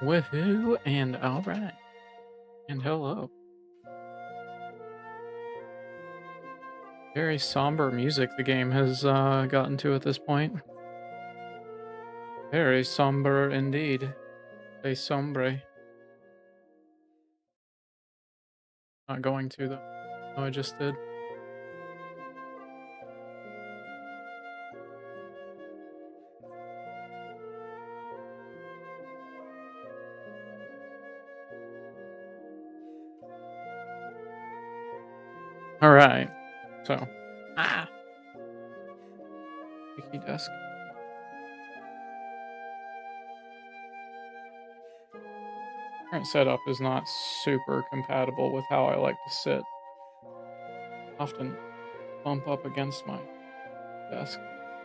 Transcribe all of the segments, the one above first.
Woohoo! And alright. And hello. Very somber music the game has gotten to at this point. Very somber indeed. A sombre. Not going to though. Oh, I just did. Alright. So. Ah! Sticky desk. Current setup is not super compatible with how I like to sit. Often bump up against my desk,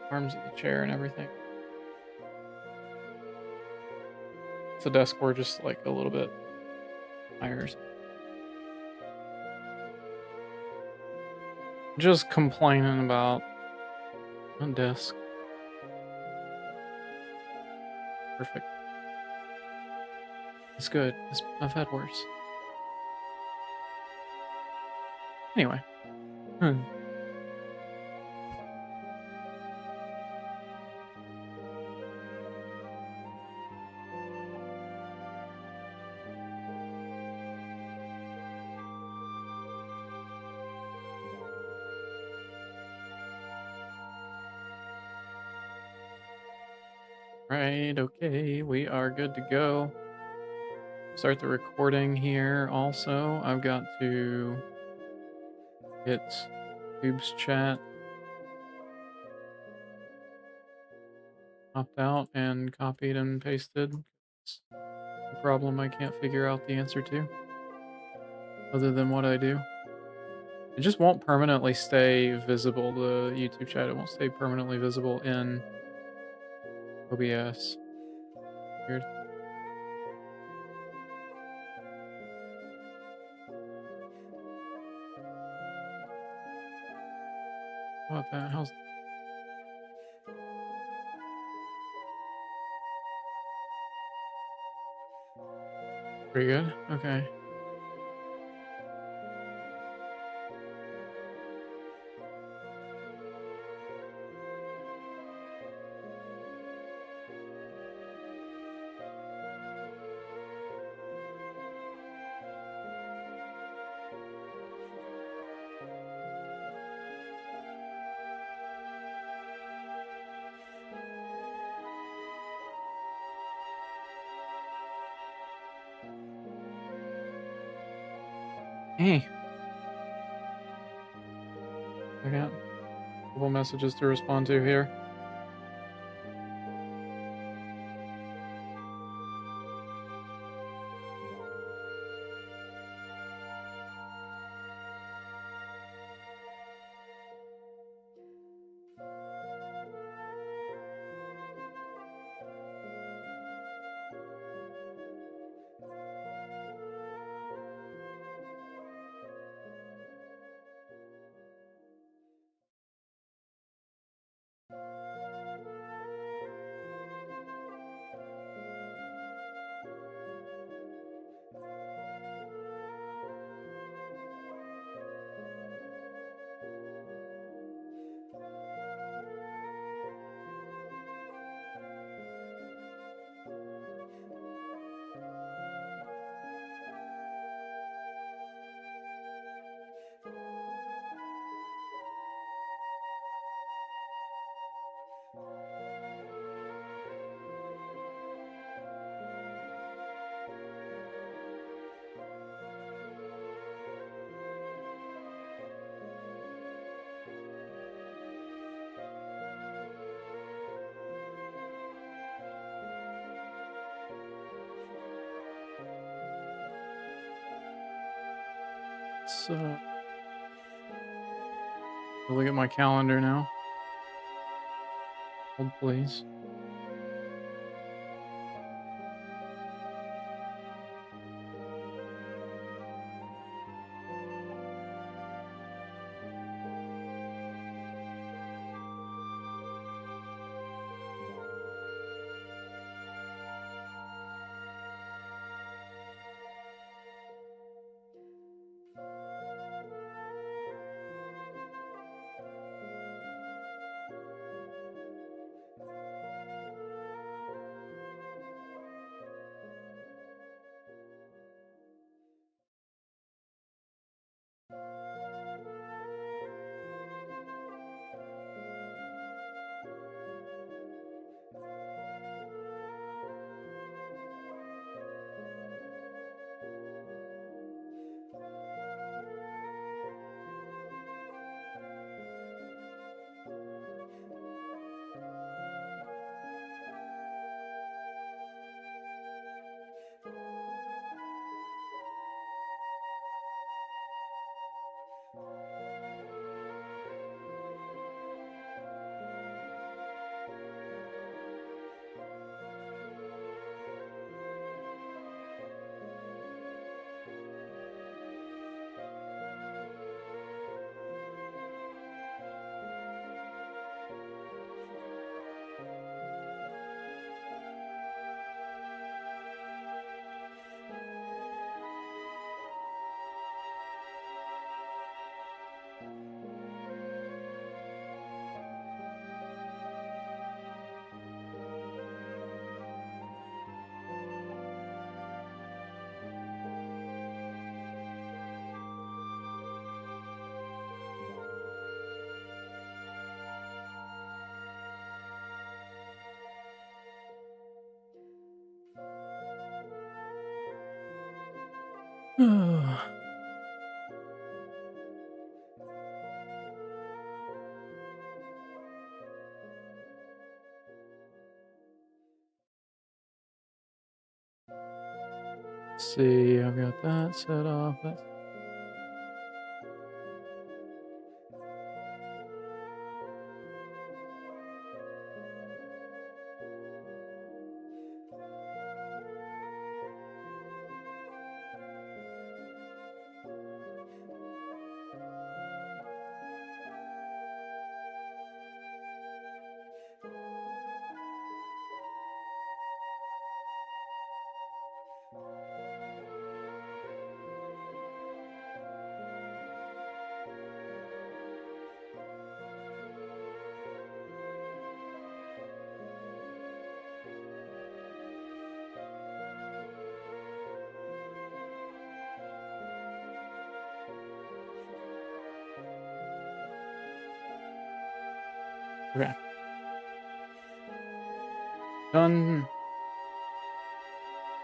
arms of the chair and everything. If the desk were just like a little bit higher. Just complaining about a desk. Perfect. It's good. I've had worse. Anyway. Hmm. Right, okay, we are good to go. Start the recording here also. I've got to hit Tube's chat. Popped out and copied and pasted. It's a problem I can't figure out the answer to. Other than what I do. It just won't permanently stay visible, the YouTube chat. It won't stay permanently visible in OBS. Weird. What the hell's... Pretty good? Okay. Hey. I got a couple messages to respond to here. So, look at my calendar now. Hold please. See, I've got that set up. That's okay. Done.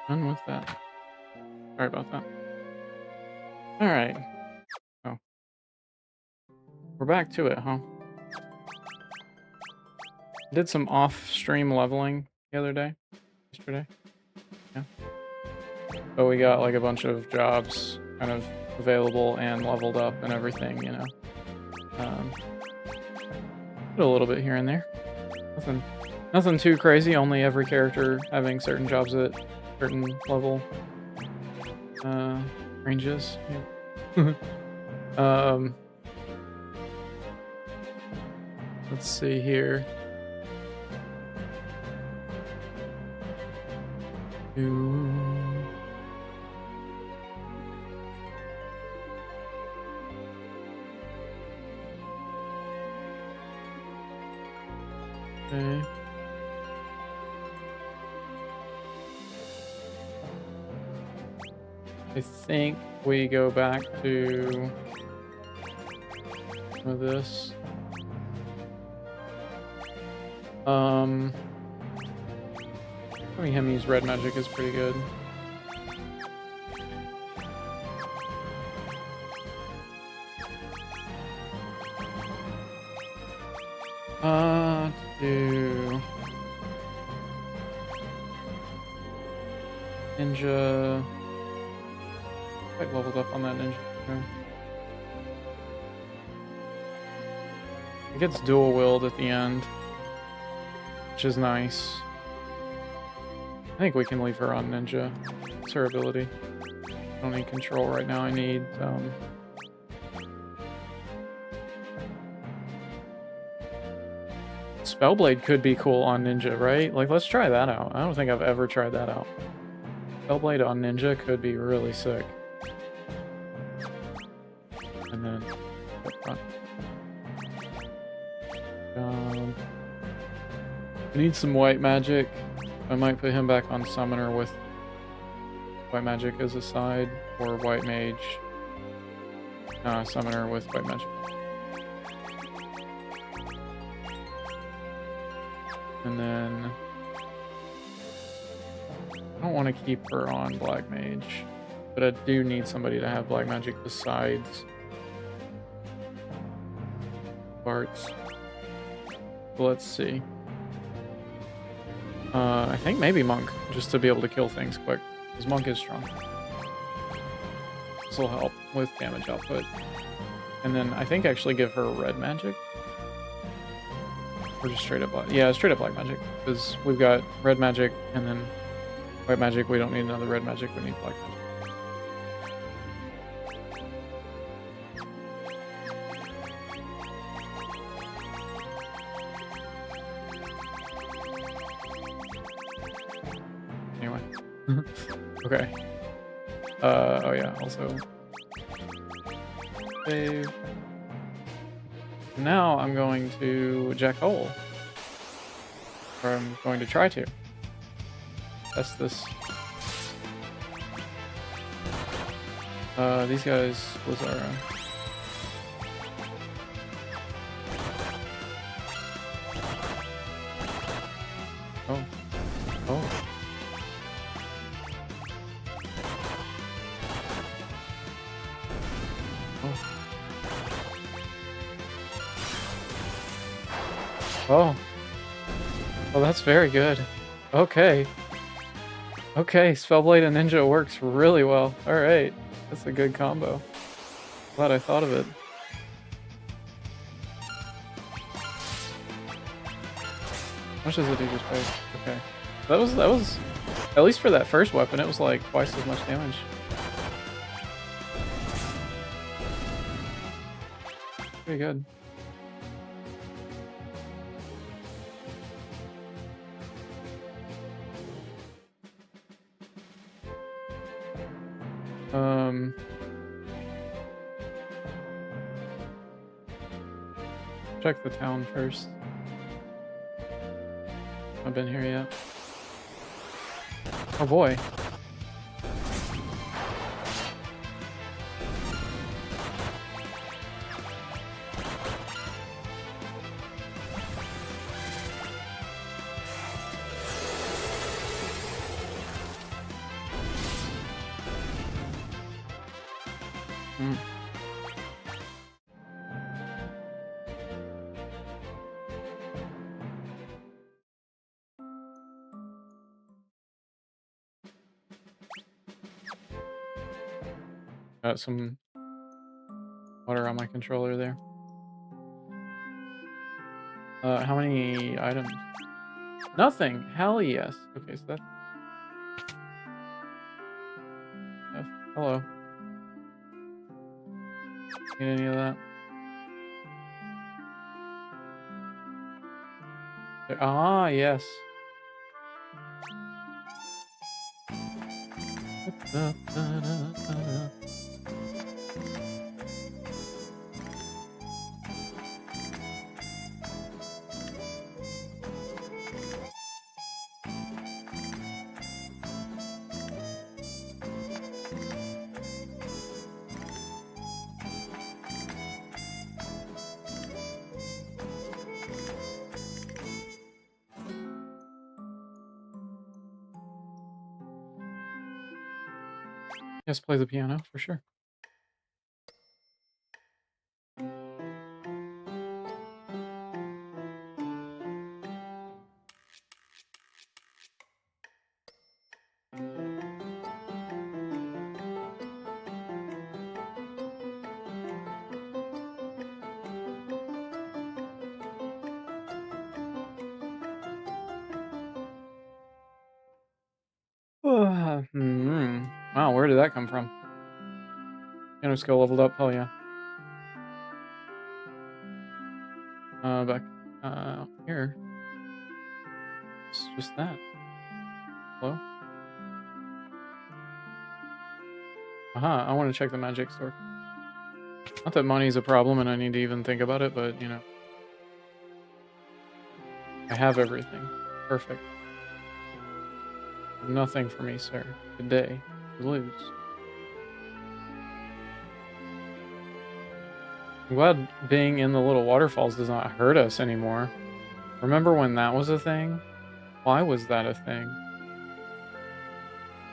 Done with that. Sorry about that. All right. Oh, we're back to it, huh? Did some off-stream leveling the other day, yesterday. Yeah. So we got like a bunch of jobs kind of available and leveled up and everything, you know. Did a little bit here and there. Nothing too crazy. Only every character having certain jobs at certain level ranges. Yeah. Let's see here. Okay. I think we go back to some of this. Having him use red magic is pretty good. To ninja. Quite leveled up on that ninja. It gets dual willed at the end, which is nice. I think we can leave her on ninja. It's her ability. I don't need control right now. I need Spellblade could be cool on ninja, right? Like, let's try that out. I don't think I've ever tried that out. Spellblade on ninja could be really sick. And then I need some white magic. I might put him back on summoner with white magic as a side, or white mage summoner with white magic. And then I don't want to keep her on black mage, but I do need somebody to have black magic besides Bart's. Let's see. I think maybe monk, just to be able to kill things quick, because monk is strong. This will help with damage output. And then I think actually give her red magic. Or just straight up black. Yeah, straight up black magic, because we've got red magic and then white magic. We don't need another red magic, we need black magic. Anyway. Okay. Oh yeah, also save. Now I'm going to Jack Hole. Or I'm going to try to. Test this. These guys, Lazara. Oh. Oh. Oh. Oh, that's very good. Okay. Okay, Spellblade and Ninja works really well. Alright. That's a good combo. Glad I thought of it. How much does it do just pay? Okay. That was at least for that first weapon, it was like twice as much damage. Pretty good. Check the town first. I've been here yet. Oh boy. Got some water on my controller there. How many items? Nothing! Hell yes. Okay, so that's... Hello. Need any of that? Ah, yes. Yes, play the piano, for sure. Wow, where did that come from? Piano skill leveled up, hell yeah. Back here. It's just that. Hello? Aha, I want to check the magic store. Not that money's a problem and I need to even think about it, but, you know. I have everything. Perfect. Nothing for me, sir. Good day. You lose. I'm glad being in the little waterfalls does not hurt us anymore. Remember when that was a thing? Why was that a thing?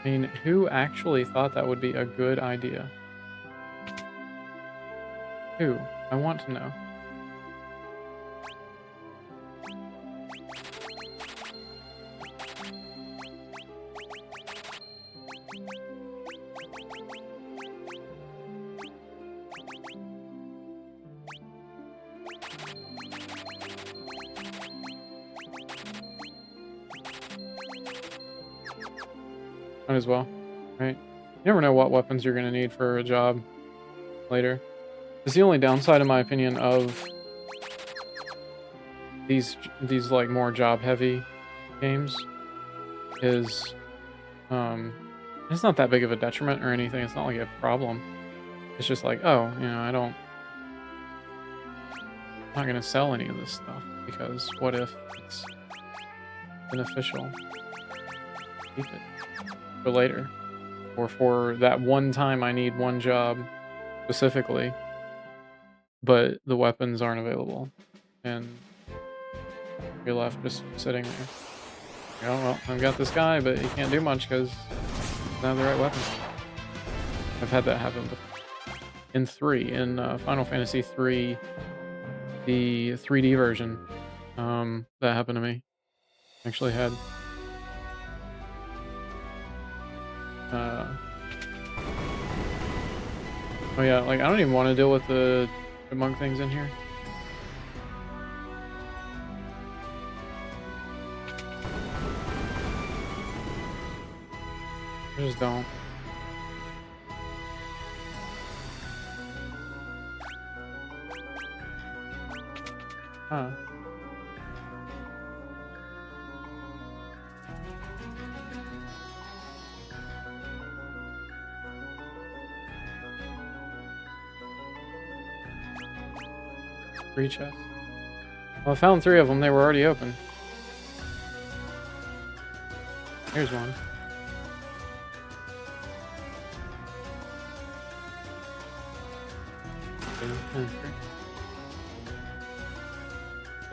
I mean, who actually thought that would be a good idea? Who? I want to know. Might as well, right? You never know what weapons you're going to need for a job later. It's the only downside, in my opinion, of these like more job-heavy games is it's not that big of a detriment or anything. It's not like a problem. It's just like, oh, you know, I'm not going to sell any of this stuff because what if it's beneficial? Keep it for later, or for that one time I need one job specifically, but the weapons aren't available, and you're left just sitting there. Oh, well, I've got this guy, but he can't do much because he's not the right weapon. I've had that happen before. In Final Fantasy 3, the 3D version, That happened to me. Actually had uh oh yeah, like I don't even want to deal with the chipmunk things in here. I just don't. Huh. Three chests. Well, I found 3 of them. They were already open. Here's one.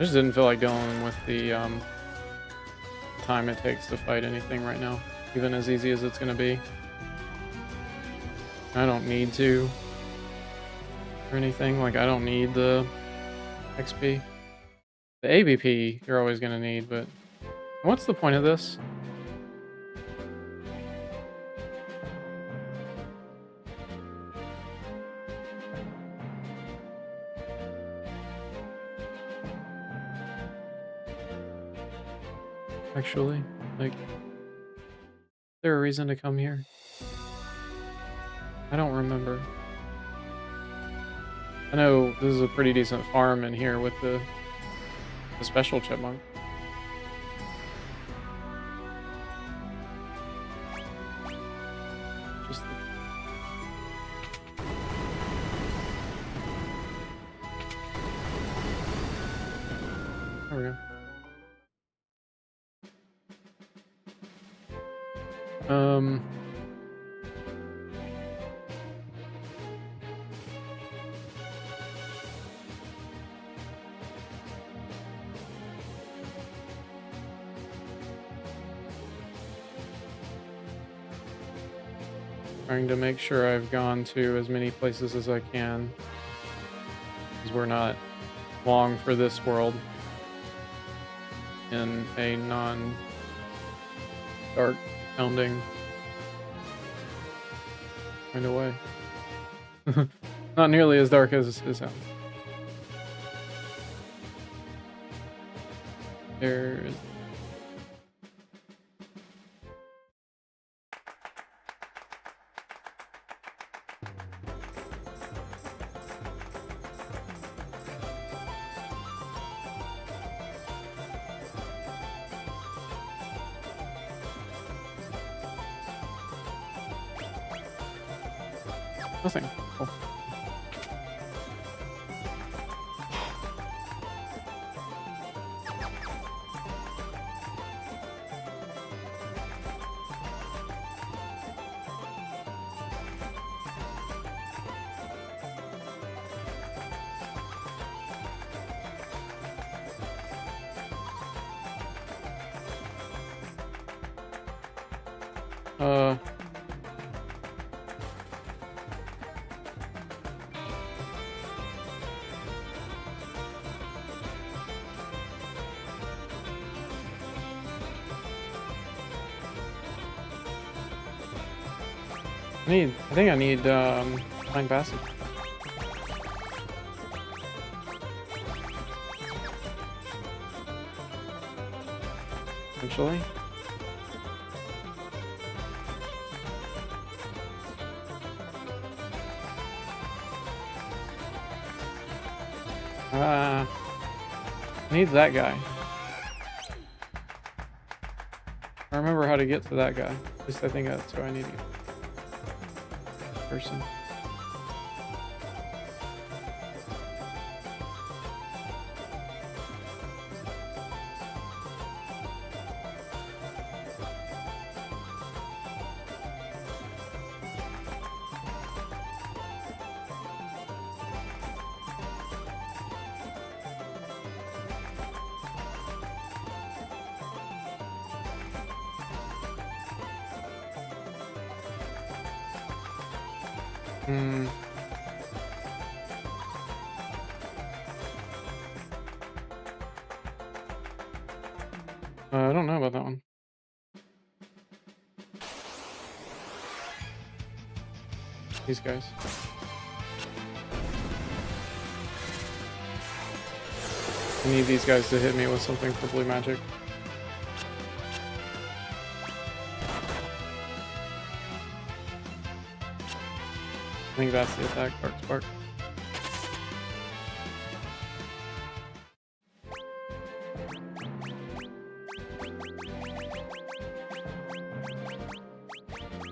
I just didn't feel like dealing with the time it takes to fight anything right now, even as easy as it's gonna be. I don't need to or anything. Like I don't need the XP. The ABP you're always gonna need, but what's the point of this? Actually, like, is there a reason to come here? I don't remember. I know this is a pretty decent farm in here with the special chipmunk. Just there we go. Trying to make sure I've gone to as many places as I can, because we're not long for this world in a non-dark sounding kind of way. Not nearly as dark as it sounds. There's nothing. Cool. I think I need Find Passage. Eventually. Needs that guy. I remember how to get to that guy. At least I think that's who I need to get. Person. I don't know about that one. These guys. I need these guys to hit me with something for blue magic. I think that's the attack, Dark Spark.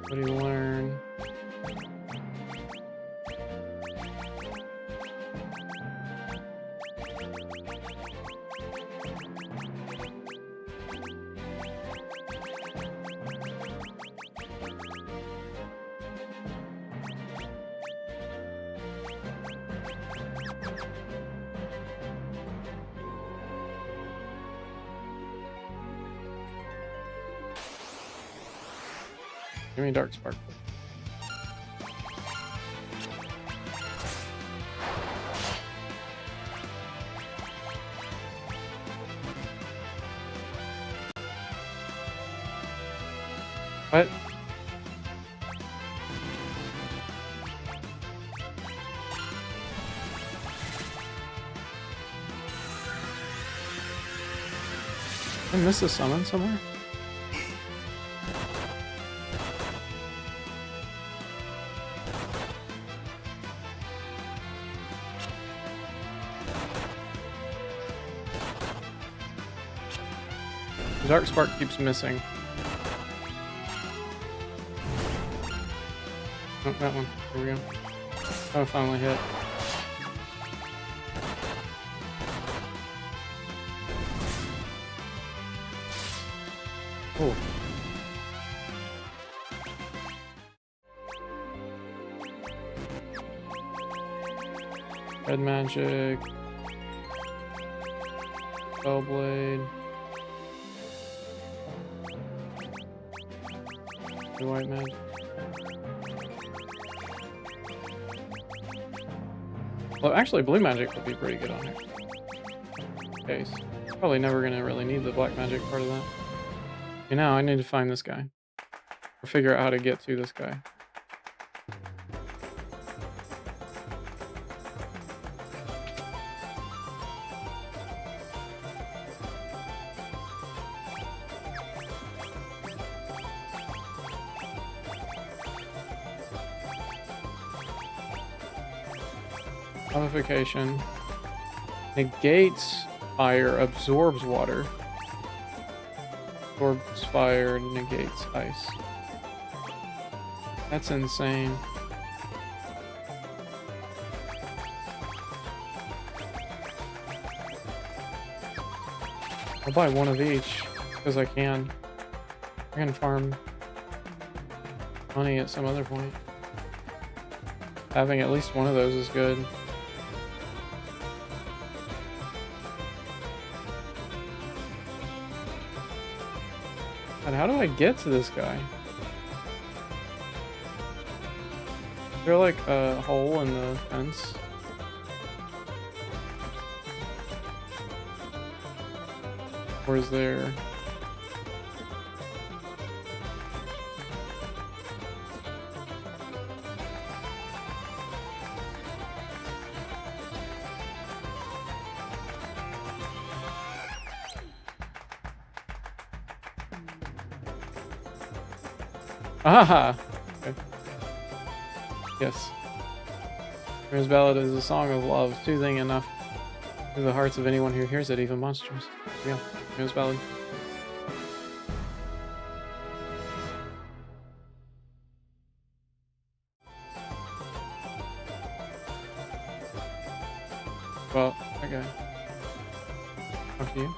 What do you learn? Give me Dark Spark. What? Did I miss a summon somewhere? The Dark Spark keeps missing. Oh, that one. Here we go. Oh, it finally hit. Oh. Red magic. Spellblade. The white magic. Well, actually, blue magic would be pretty good on here. Case. Probably never gonna really need the black magic part of that. Okay, now I need to find this guy. Or figure out how to get to this guy. Modification. Negates fire, absorbs water. Absorbs fire, negates ice. That's insane. I'll buy one of each, because I can. I can farm money at some other point. Having at least one of those is good. And how do I get to this guy? Is there like a hole in the fence? Or is there... Ah! Okay. Yes. Remaster's ballad is a song of love, soothing enough to the hearts of anyone who hears it, even monsters. Yeah, Remaster's ballad. Well, okay. Talk to you.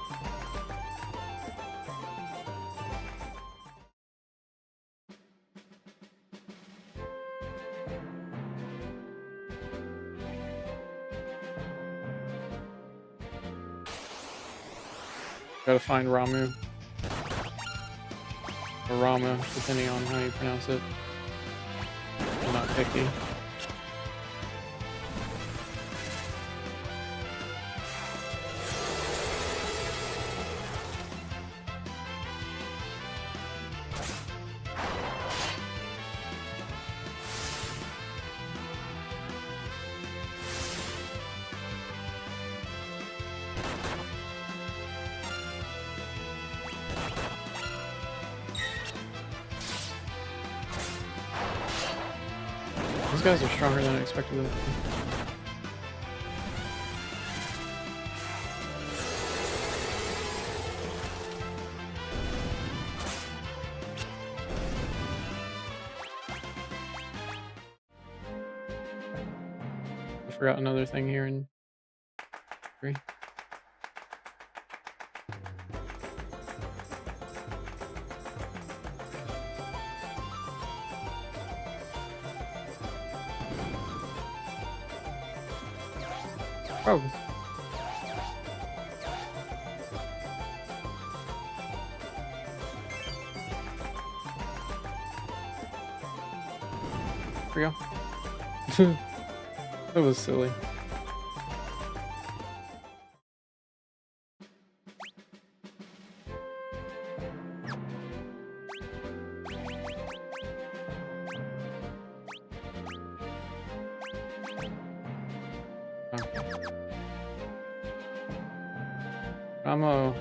Gotta find Ramu. Or Rama, depending on how you pronounce it. I'm not picky. These guys are stronger than I expected them to be. I forgot another thing here in 3. Oh. There we go. That was silly. Ammo.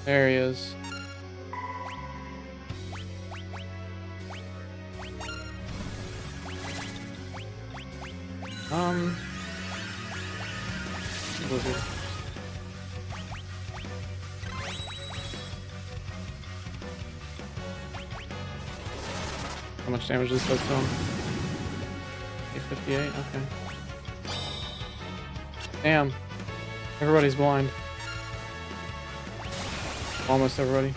There he is. Blizzard. How much damage does that to him? 858, okay. Damn. Everybody's blind. Almost everybody.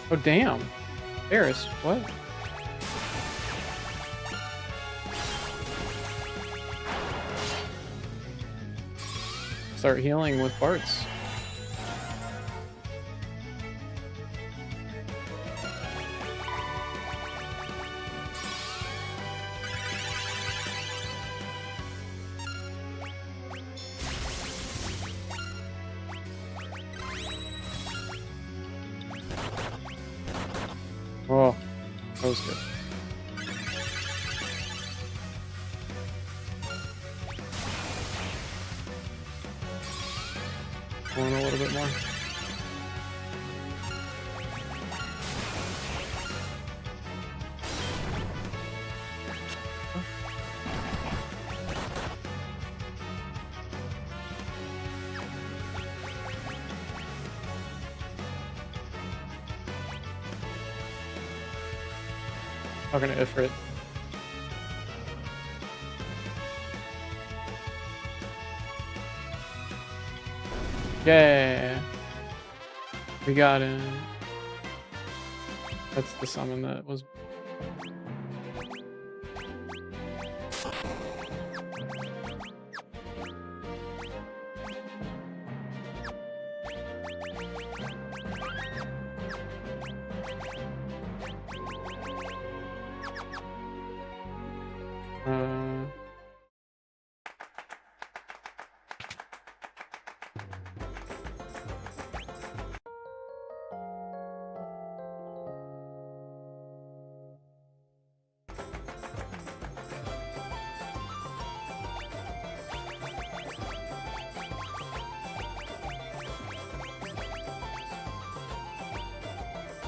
Oh damn. Paris, what? Start healing with parts. Oh, that was good. Going a little bit more. I'm gonna Ifrit. Yeah, we got him. That's the summon that was.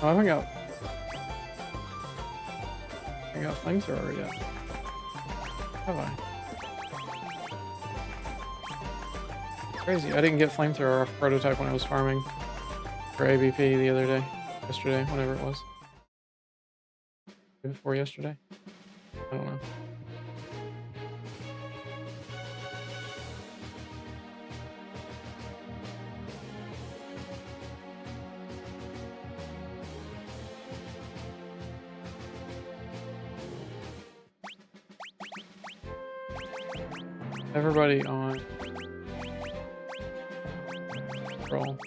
Oh, I haven't got flamethrower yet. Have I? Crazy. I didn't get flamethrower off prototype when I was farming for ABP the other day. Yesterday, whenever it was. Day before yesterday? I don't know. Everybody on roll.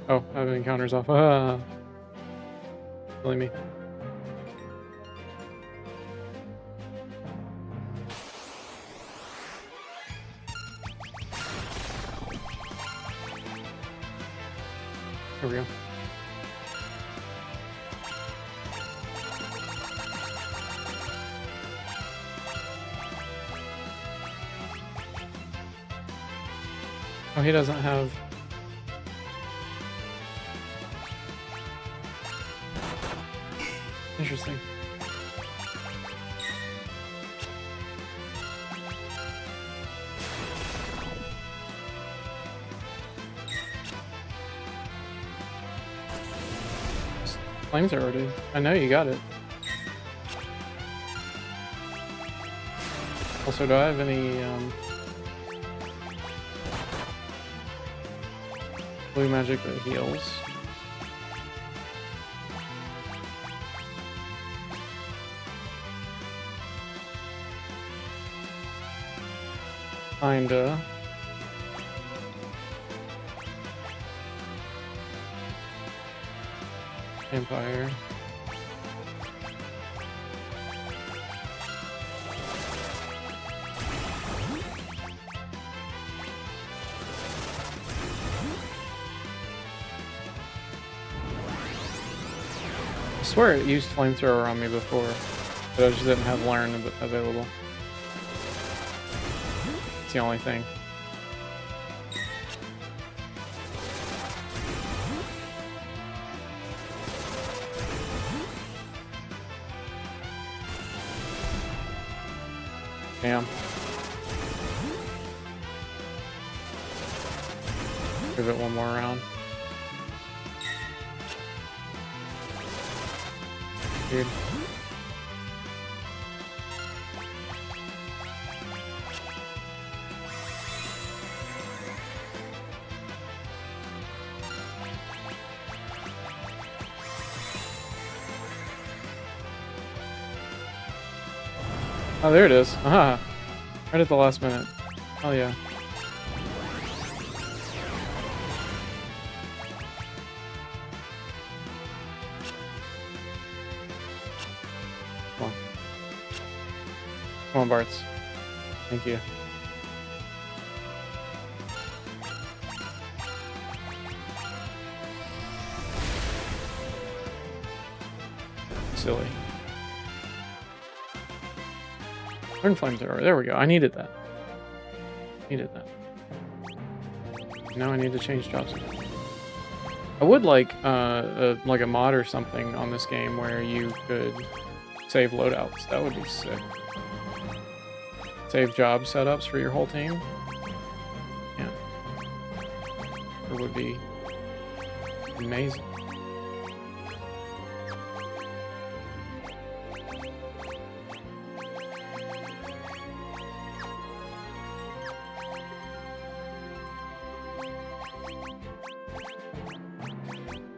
Oh, I have encounters off. Ah, killing me. There we go. Oh, he doesn't have... Interesting. Flamethrower, dude. I know you got it. Also, do I have any, blue magic that heals? Kinda. Vampire. I swear it used flamethrower on me before, but I just didn't have learn available. It's the only thing. Damn. Give it one more round. Dude. Oh, there it is. Aha. Right at the last minute. Oh, yeah. Come on. Come on, Barts. Thank you. Silly. Learn flamethrower. There we go. I needed that. Needed that. Now I need to change jobs. I would like a mod or something on this game where you could save loadouts. That would be sick. Save job setups for your whole team. Yeah. It would be amazing.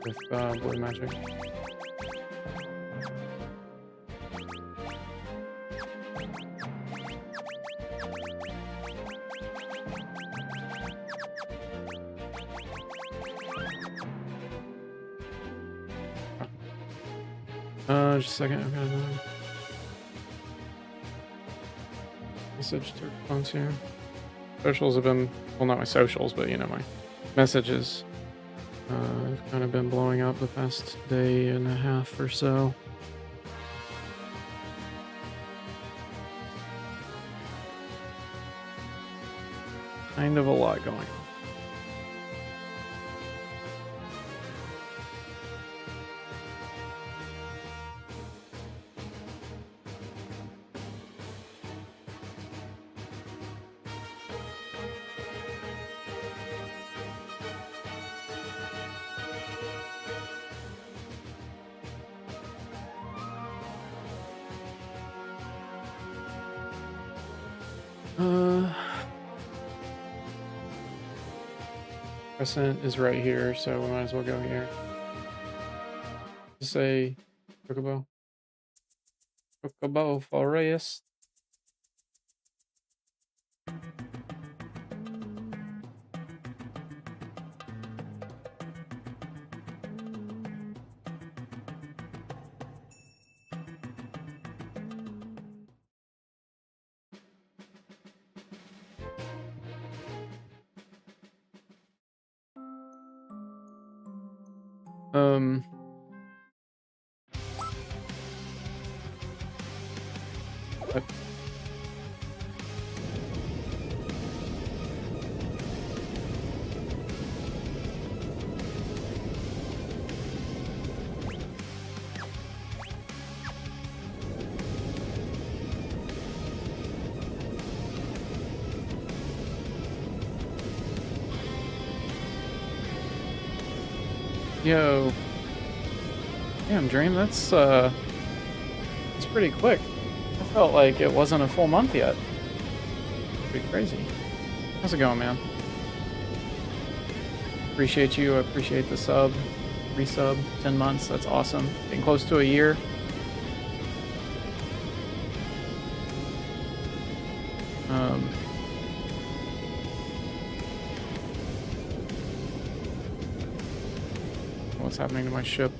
With blue magic. Just a second. I've got another message to phones here. Socials have been, well, not my socials, but you know, my messages. I've kind of been blowing up the past day and a half or so. Kind of a lot going on. Crescent is right here, so we might as well go here. Say Chocobo. Chocobo Forest. I- Yo. Damn, Dream, that's pretty quick. I felt like it wasn't a full month yet. Pretty crazy. How's it going, man? Appreciate you. I appreciate the sub. Resub. 10 months. That's awesome. Getting close to a year. What's happening to my ship?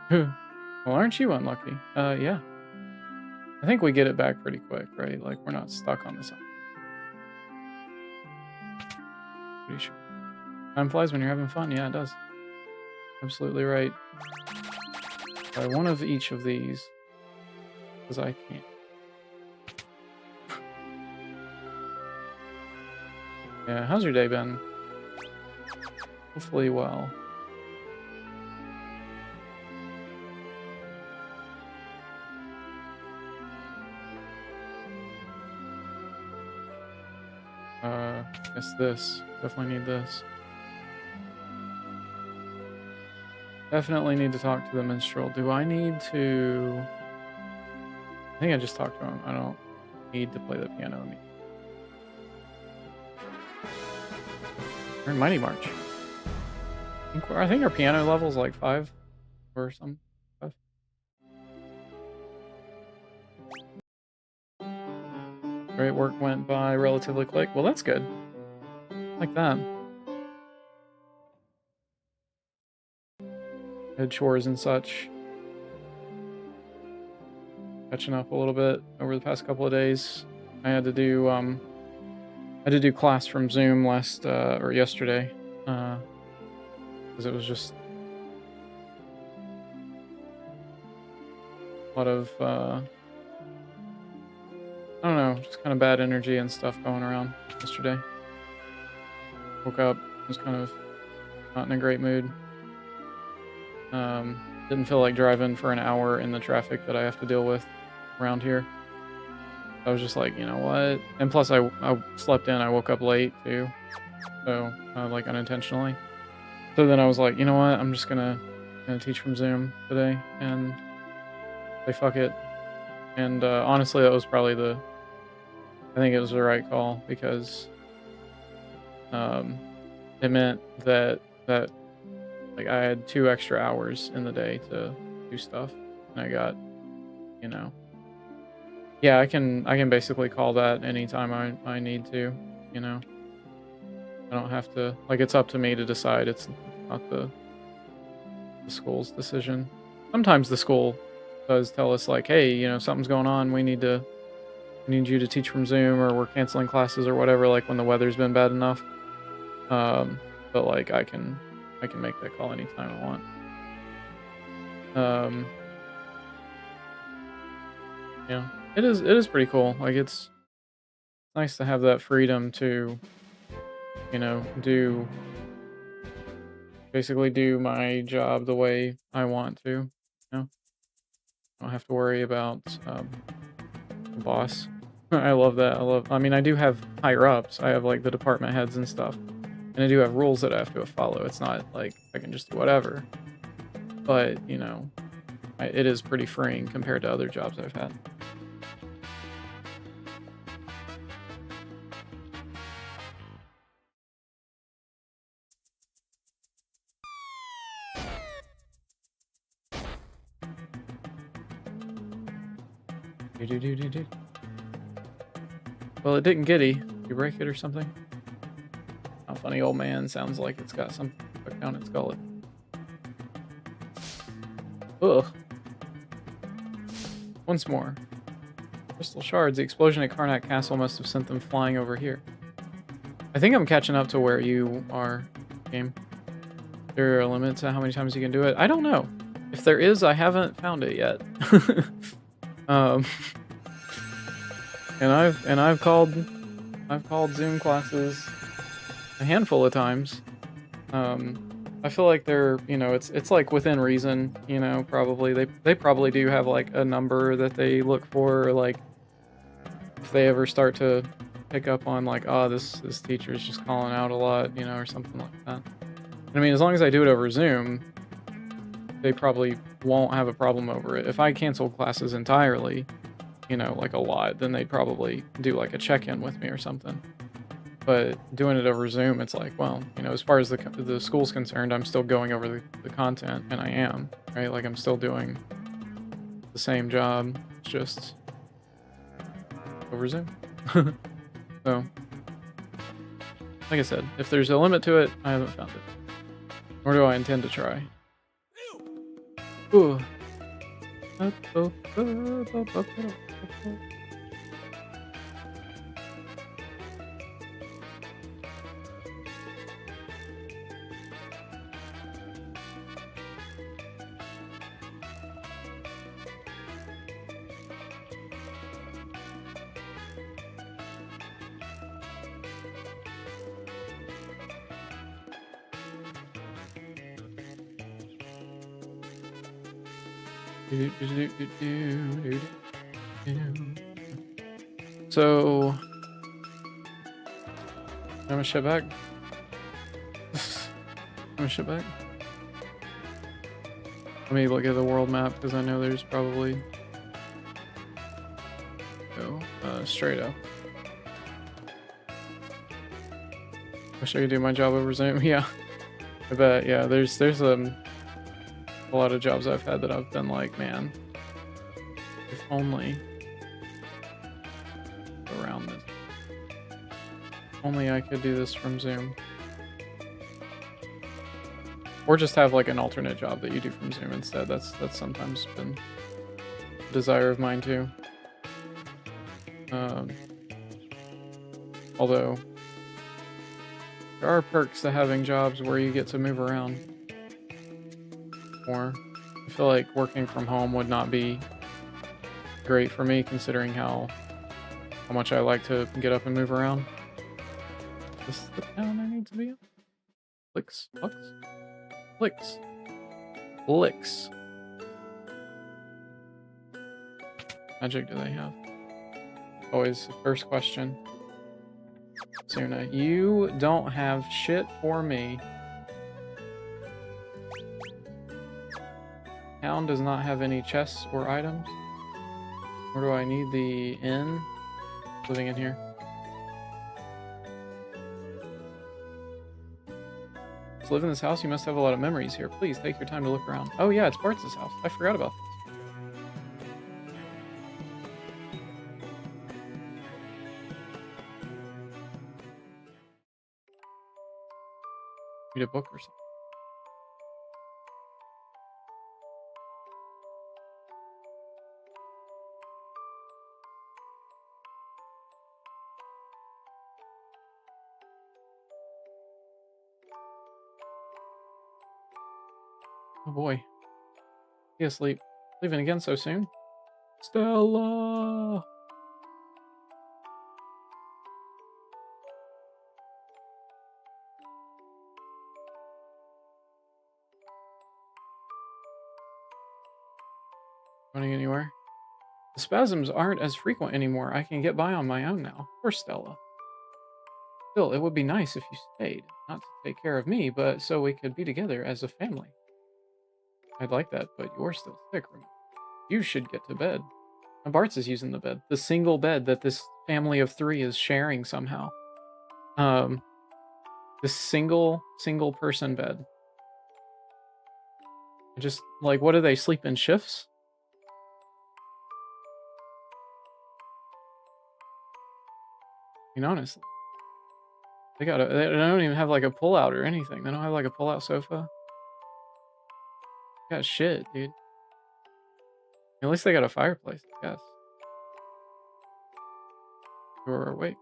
Well, aren't you unlucky? Yeah. I think we get it back pretty quick, right? Like, we're not stuck on this. Pretty sure. Time flies when you're having fun. Yeah, it does. Absolutely right. Try one of each of these. Because I can't. Yeah, how's your day been? Hopefully well. Guess this. Definitely need this. Definitely need to talk to the minstrel. Do I need to... I think I just talked to him. I don't need to play the piano. We're in Mighty March. I think our piano level is like 5 or something. 5. Great work went by relatively quick. Well, that's good. Like that. Had chores and such. Catching up a little bit over the past couple of days. I had to do class from Zoom yesterday. Because it was just a lot of I don't know, just kind of bad energy and stuff going around yesterday. Woke up, was kind of not in a great mood. Didn't feel like driving for an hour in the traffic that I have to deal with around here. I was just like, you know what? And plus I slept in, I woke up late too. So, like unintentionally. So then I was like, you know what? I'm just gonna teach from Zoom today and say fuck it. And honestly, that was probably I think it was the right call because it meant that like I had 2 extra hours in the day to do stuff, and I got, yeah, I can basically call that anytime I need to, I don't have to, like, it's up to me to decide. It's not the school's decision. Sometimes the school does tell us like, hey, something's going on. We need you to teach from Zoom, or we're canceling classes or whatever, like when the weather's been bad enough. But like I can make that call anytime I want. Yeah, it is pretty cool. Like it's nice to have that freedom to, basically do my job the way I want to. I don't have to worry about the boss. I love that. I mean, I do have higher ups. I have like the department heads and stuff. And I do have rules that I have to follow. It's not like I can just do whatever. But, it is pretty freeing compared to other jobs I've had. Do-do-do-do-do. Well, it didn't giddy. You break it or something? Oh, funny old man sounds like it's got something stuck down its gullet. Ugh. Once more. Crystal shards. The explosion at Karnak Castle must have sent them flying over here. I think I'm catching up to where you are, game. There are limits to how many times you can do it. I don't know. If there is, I haven't found it yet. And I've called Zoom classes a handful of times. I feel like they're, you know, it's like within reason, you know, probably they probably do have like a number that they look for, or like if they ever start to pick up on like, oh, this teacher's just calling out a lot, you know, or something like that. I mean, as long as I do it over Zoom, they probably won't have a problem over it. If I cancel classes entirely, you know, like a lot, then they'd probably do like a check-in with me or something. But doing it over Zoom, it's like, well, you know, as far as the school's concerned, I'm still going over the content, and I am, right? Like, I'm still doing the same job, it's just over Zoom. So, like I said, if there's a limit to it, I haven't found it. Nor do I intend to try. Ooh. So, I'm gonna ship back. I'm gonna ship back. Let me look at the world map because I know there's probably straight up. Wish I could do my job over Zoom. Yeah, I bet. Yeah, there's a lot of jobs I've had that I've been like, man, if only around this. Only I could do this from Zoom. Or just have like an alternate job that you do from Zoom instead. That's sometimes been a desire of mine too. Although there are perks to having jobs where you get to move around more. I feel like working from home would not be great for me, considering how much I like to get up and move around. Is this the town I need to be in? Flicks? Flux? Flicks. Flicks. Magic do they have? Always the first question. Suna, you don't have shit for me. Town does not have any chests or items. Or do I need the inn? Living in here. To live in this house, you must have a lot of memories here. Please take your time to look around. Oh yeah, it's Bart's house. I forgot about this. Read a book or something. Oh boy. He asleep. Leaving again so soon? Stella! Running anywhere? The spasms aren't as frequent anymore. I can get by on my own now. Poor Stella. Still, it would be nice if you stayed. Not to take care of me, but so we could be together as a family. I'd like that, but you're still sick, remember? You should get to bed. And Bart's is using the bed. The single bed that this family of 3 is sharing somehow. This single person bed. Just, like, what do they sleep in shifts? mean, honestly. They don't even have, like, a pull-out or anything. They don't have, like, a pull-out sofa. Got shit, dude. At least they got a fireplace, I guess. Or wait.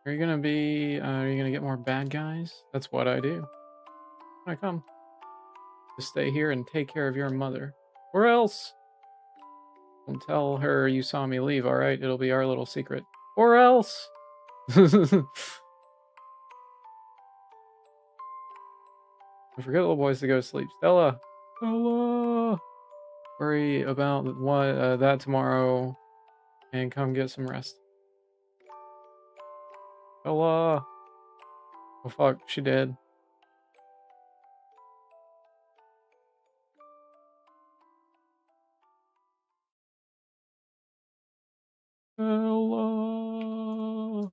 Are you gonna get more bad guys? That's what I do. When I come. Just stay here and take care of your mother. Or else! Don't tell her you saw me leave, alright? It'll be our little secret. Or else! I forget little boys to go to sleep. Stella! Stella! Worry about that tomorrow and come get some rest. Stella! Oh fuck, she dead. Stella!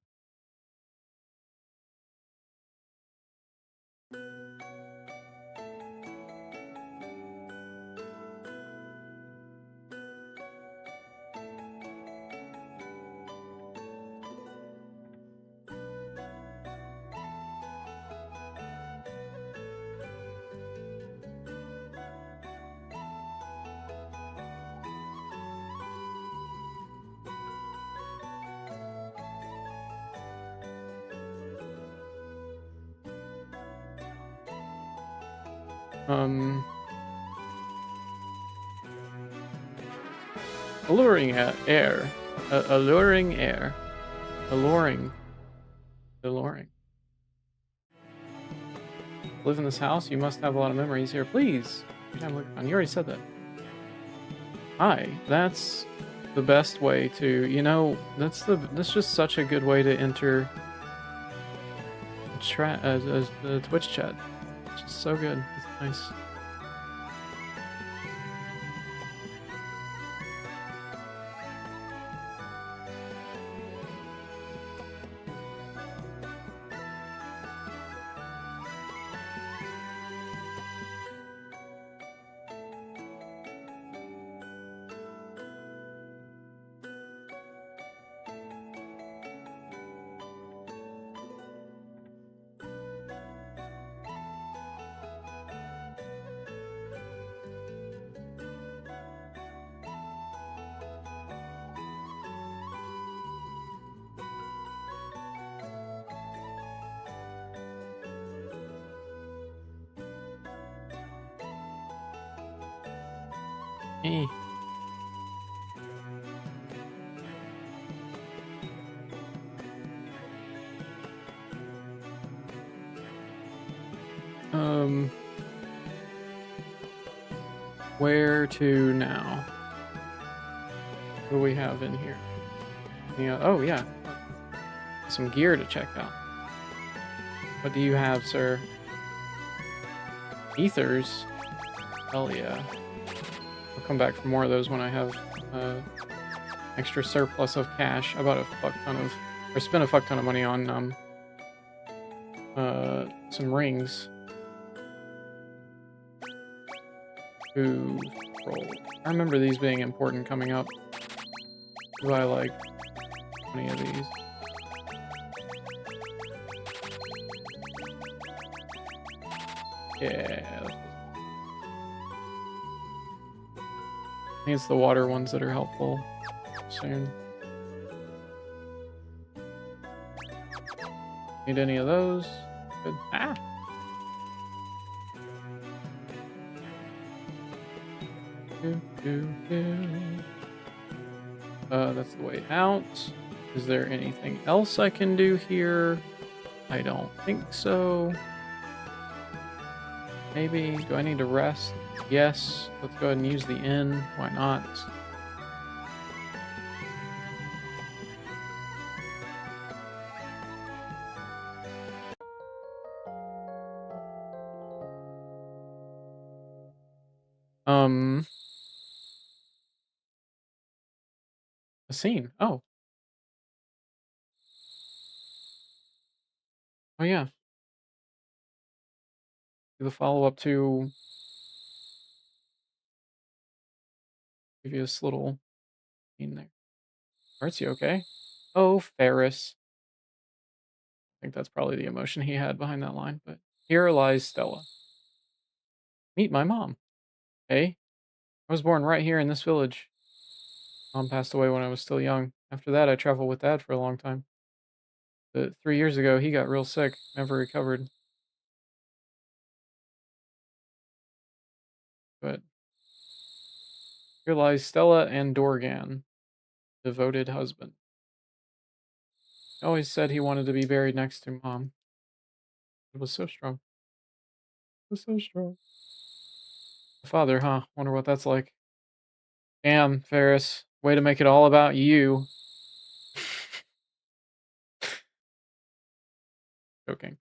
Alluring air. Alluring air. Alluring. Alluring. Live in this house? You must have a lot of memories here. Please. You already said that. Hi. That's the best way to, that's just such a good way to enter the Twitch chat. It's just so good. It's nice. Eh. Where to now? What do we have in here? Yeah. Oh, yeah. Some gear to check out. What do you have, sir? Ethers? Hell yeah. I'll come back for more of those when I have extra surplus of cash. I bought a fuck ton of, or spent a fuck ton of money on some rings. Ooh, roll. I remember these being important coming up. Do I like 20 of these? Yeah. I think it's the water ones that are helpful soon. Need any of those? Good. Ah! That's the way out. Is there anything else I can do here? I don't think so. Maybe. Do I need to rest? Yes. Let's go ahead and use the inn. Why not? A scene. Oh. Oh yeah. Do the follow-up to previous little scene there. Artsy, okay? Oh, Ferris. think that's probably the emotion he had behind that line, but here lies Stella. Meet my mom. Hey, I was born right here in this village. Mom passed away when I was still young. After that, I traveled with Dad for a long time. But 3 years ago, he got real sick, never recovered. But here lies Stella and Dorgan, devoted husband. He always said he wanted to be buried next to Mom. It was so strong. It was so strong. Father, huh? Wonder what that's like. Damn, Ferris. Way to make it all about you. Joking.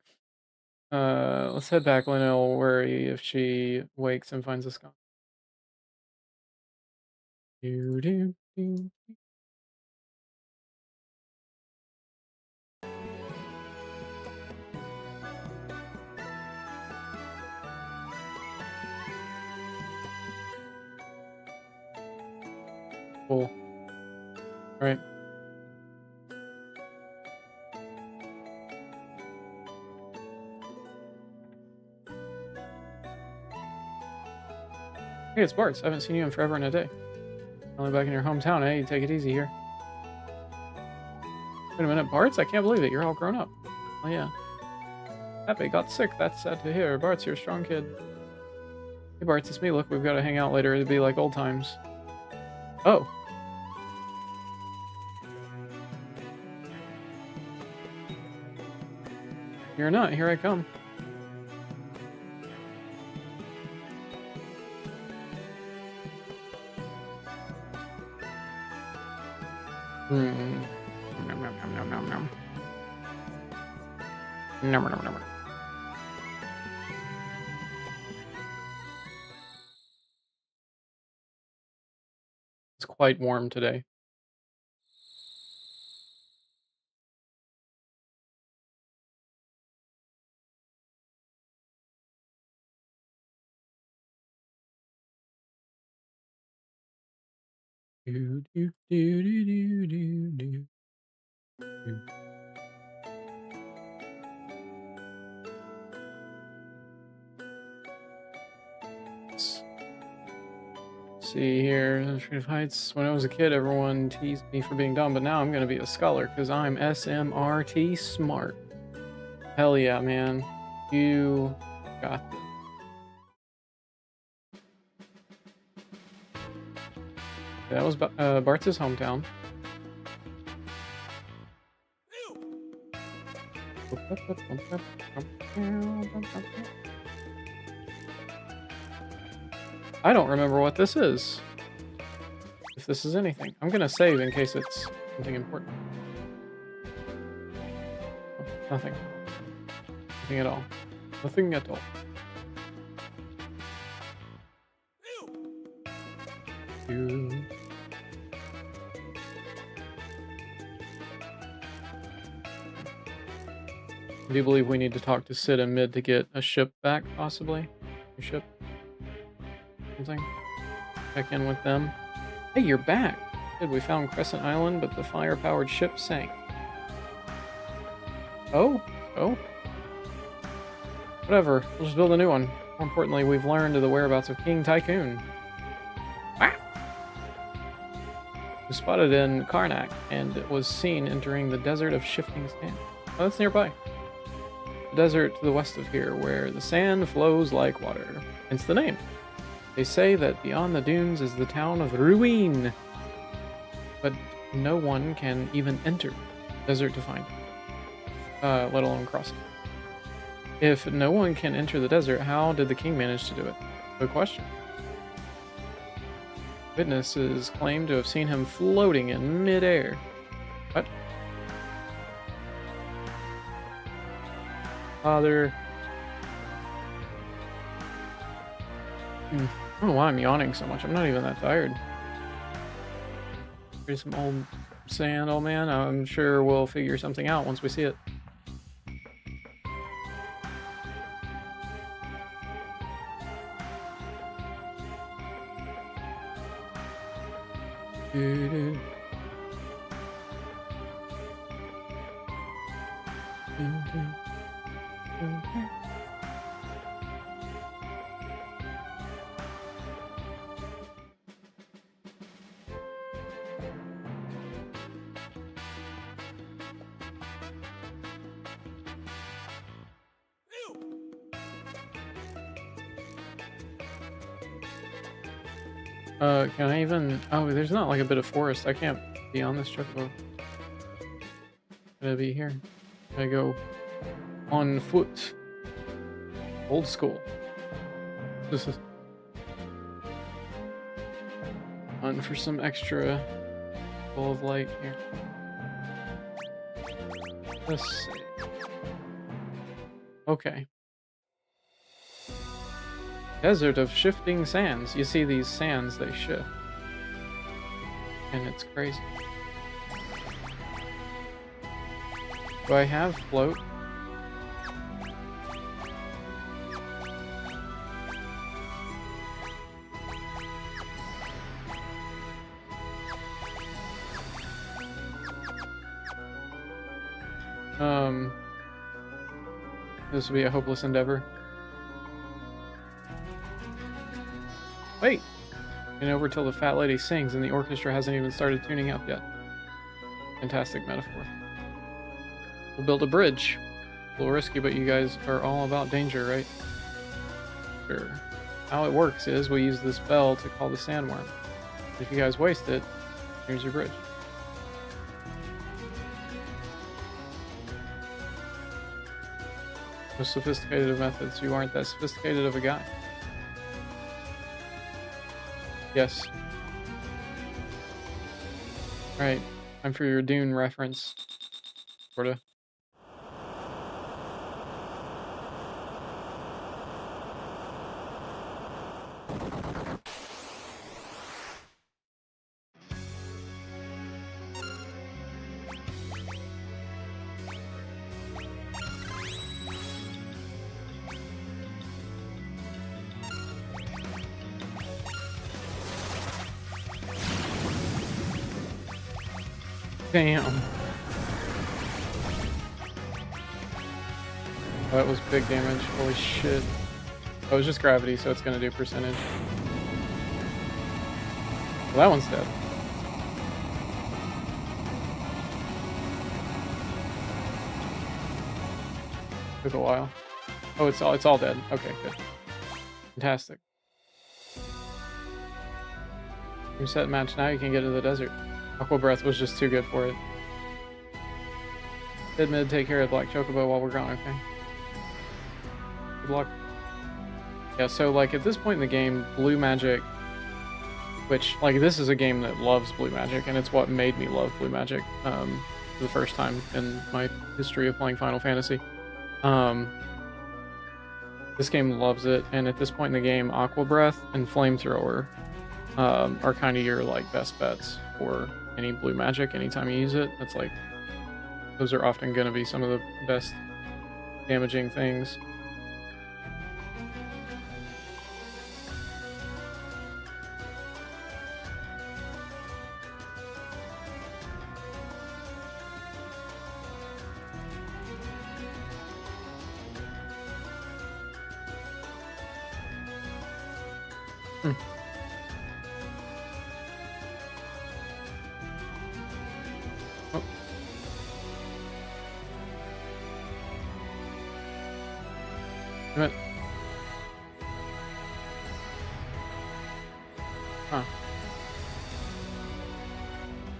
Let's head back. Lena will worry if she wakes and finds us gone. Do, do, do. Cool. Alright. Hey, it's Bart. I haven't seen you in forever and a day. Only back in your hometown, eh? You take it easy here. Wait a minute, Bart's? I can't believe it. You're all grown up. Oh, yeah. Pepe got sick. That's sad to hear. Bart's your strong kid. Hey, Bart's, it's me. Look, we've got to hang out later. It'd be like old times. Oh. You're not. Here I come. Nom, nom, nom, nom, nom, nom. Nom, nom, nom. It's quite warm today. Do, do, do, do, do, do, do. See here, Creative Heights. When I was a kid, everyone teased me for being dumb, but now I'm gonna be a scholar because I'm SMRT smart. Hell yeah, man. You got this. That was Bart's hometown. I don't remember what this is. If this is anything. I'm gonna save in case it's something important. Oh, nothing. Nothing at all. Nothing at all. Ew. Do you believe we need to talk to Sid and Mid to get a ship back, possibly? A ship? Something? Check in with them. Hey, you're back! Good, we found Crescent Island, but the fire-powered ship sank. Oh? Oh? Whatever, we'll just build a new one. More importantly, we've learned the whereabouts of King Tycoon. Ah! We spotted in Karnak, and it was seen entering the desert of shifting sand. Oh, that's nearby. The desert to the west of here, where the sand flows like water. Hence the name. They say that beyond the dunes is the town of Ruin, but no one can even enter the desert to find it, let alone cross it. If no one can enter the desert, how did the king manage to do it? Good question. Witnesses claim to have seen him floating in midair. What? Father. I don't know why I'm yawning so much. I'm not even that tired. Here's some old sand, old man. I'm sure we'll figure something out once we see it. Can I even... Oh, there's not like a bit of forest. I can't be on this chocobo. Gonna be here. I go on foot. Old school. This is on for some extra ball of light here. Let's see. Okay. Desert of shifting sands. You see these sands, they shift. And it's crazy. Do I have float? This would be a hopeless endeavor. Wait! And over till the fat lady sings and the orchestra hasn't even started tuning up yet. Fantastic metaphor. We'll build a bridge. A little risky, but you guys are all about danger, right? Sure. How it works is we use this bell to call the sandworm. If you guys waste it, here's your bridge. Most sophisticated of methods. You aren't that sophisticated of a guy. Yes. Alright, time for your Dune reference. Sorta. Damn. Oh, that was big damage. Holy shit. Oh, it was just gravity, so it's gonna do percentage. Well, that one's dead. Took a while. Oh, it's all dead. Okay, good. Fantastic. Reset match now, you can get to the desert. Aqua Breath was just too good for it. Did mid take care of Black Chocobo while we're gone, okay? Good luck. Yeah, so like at this point in the game, Blue Magic, which like this is a game that loves Blue Magic, and it's what made me love Blue Magic for the first time in my history of playing Final Fantasy. This game loves it, and at this point in the game, Aqua Breath and Flamethrower are kind of your like best bets for any Blue Magic. Anytime you use it, that's like those are often going to be some of the best damaging things. Damn it. Huh.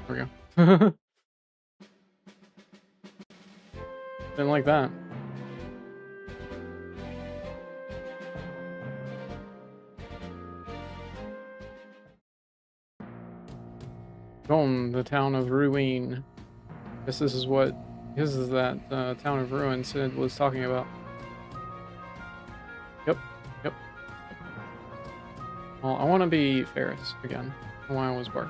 There we go. Didn't like that. Boom, the town of Ruin. Guess this is that town of ruin Sid was talking about. Yep. Well, I want to be Ferris again. Why I was Bark.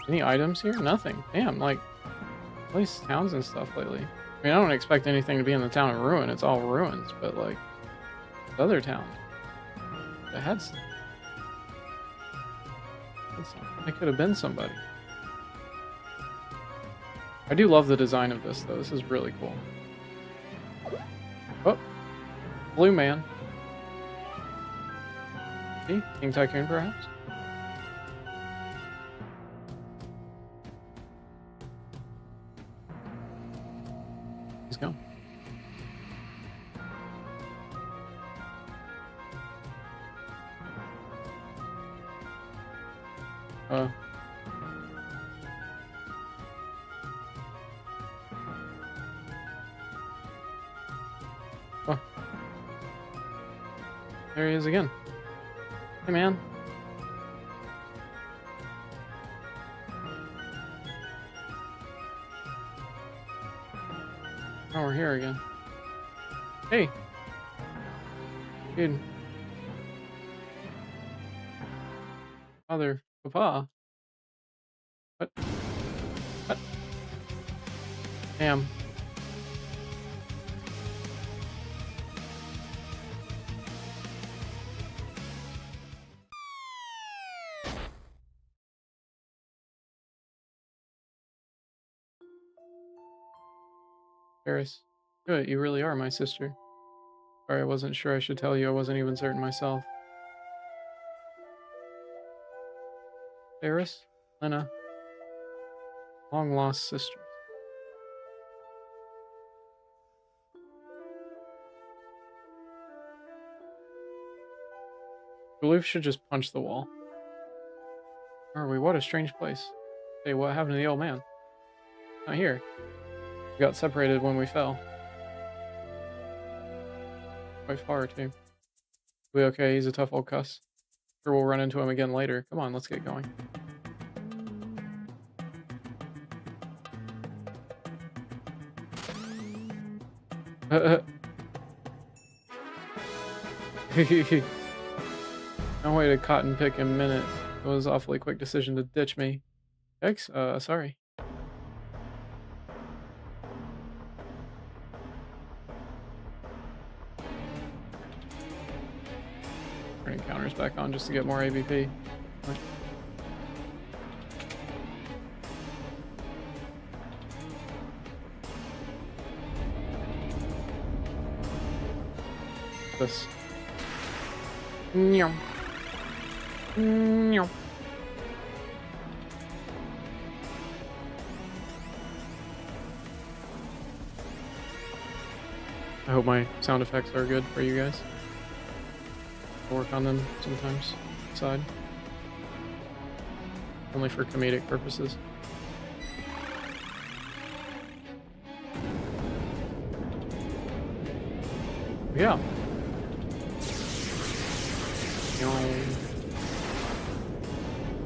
Any items here? Nothing. Damn, like, at least towns and stuff lately. I mean, I don't expect anything to be in the town of ruin. It's all ruins, but like, the other towns. It had some. It could have been somebody. I do love the design of this, though. This is really cool. Oh, Blue Man. See? King Tycoon, perhaps? He's gone. Oh. There he is again. Hey, man. Oh, we're here again. Hey. Dude. Father. Papa. What? What? Damn. Paris. Good, you really are my sister. Sorry, I wasn't sure I should tell you. I wasn't even certain myself. Paris? Lena. Long lost sisters. Duluth should just punch the wall. Are we? What a strange place. Hey, what happened to the old man? Not here. We got separated when we fell. Quite far, too. We okay? He's a tough old cuss. Sure, we'll run into him again later. Come on, let's get going. No way to cotton pick in minute. It was an awfully quick decision to ditch me. X, sorry. Turning counters back on just to get more ABP. Right. This. Nyum. Nyum. I hope my sound effects are good for you guys. I'll work on them sometimes. Side. Only for comedic purposes. Yeah.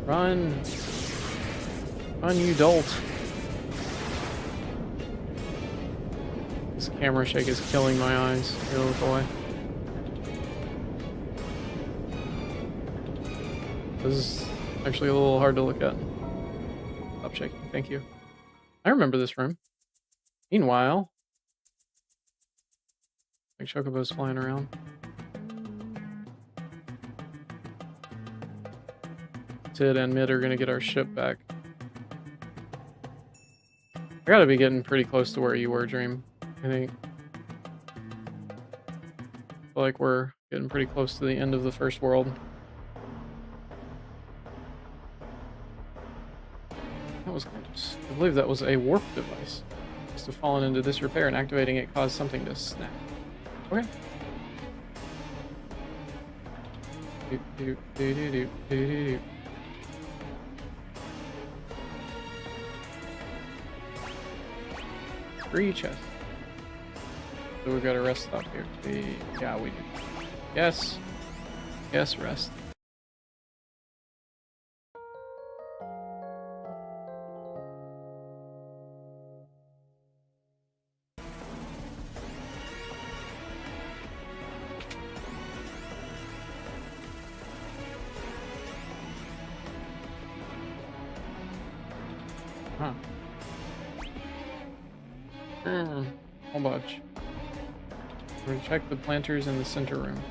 Run! Run, you dolt! This camera shake is killing my eyes. Here, look away. This is actually a little hard to look at. Stop shaking. Thank you. I remember this room. Meanwhile, like chocobos flying around. Tid and Mid are gonna get our ship back. I gotta be getting pretty close to where you were, Dream. I think. I feel like we're getting pretty close to the end of the first world. That was close. I believe that was a warp device. Must have fallen into disrepair, and activating it caused something to snap. Okay. Do, do, do, do, do, do, do. Free chest. So we've got a rest stop here. Yeah, we do. Yes. Yes, rest. Huh. Whole bunch. We're gonna check the planters in the center room.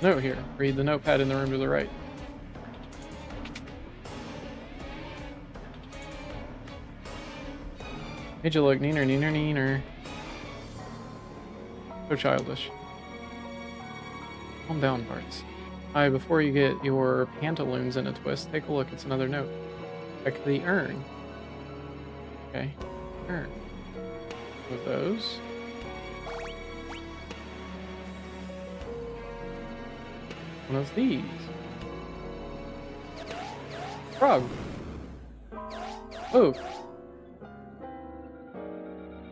Note here. Read the notepad in the room to the right. Made you look neener, neener, neener. So childish. Calm down, parts. Hi, before you get your pantaloons in a twist, take a look. It's another note. Check the urn. Okay. Urn. With those. One of these. Frog. Oh.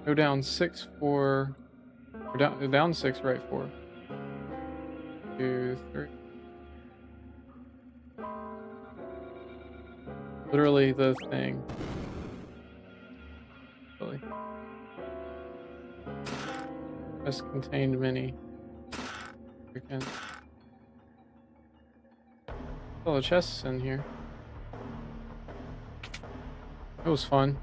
Go down 6 for... Or down 6, right 4. 2, 3. Literally the thing. Really. Just contained many. Freaking. All the chests in here. It was fun.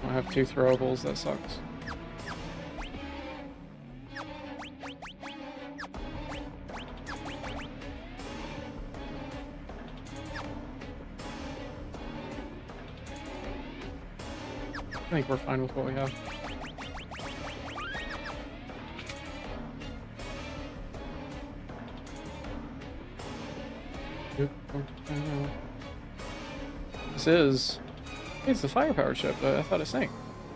I have 2 throwables, that sucks. I think we're fine with what we have. This is... Hey, it's the firepower ship. I thought it sank.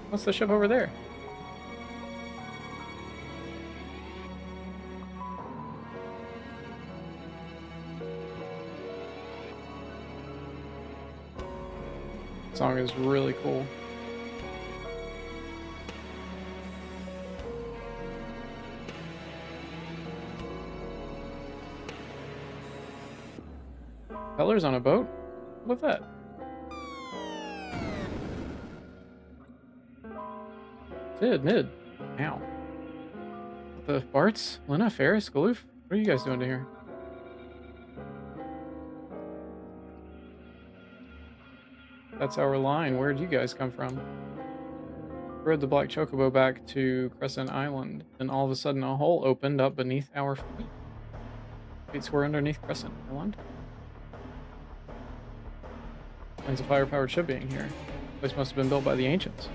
What's the ship over there? The song is really cool. Feller's on a boat? What's that? Mid. Ow. The Barts? Lena, Ferris, Galoof? What are you guys doing to here? That's our line. Where'd you guys come from? Rode the Black Chocobo back to Crescent Island, and all of a sudden a hole opened up beneath our feet. Feet were underneath Crescent Island. Finds a fire-powered ship being here. This place must have been built by the ancients.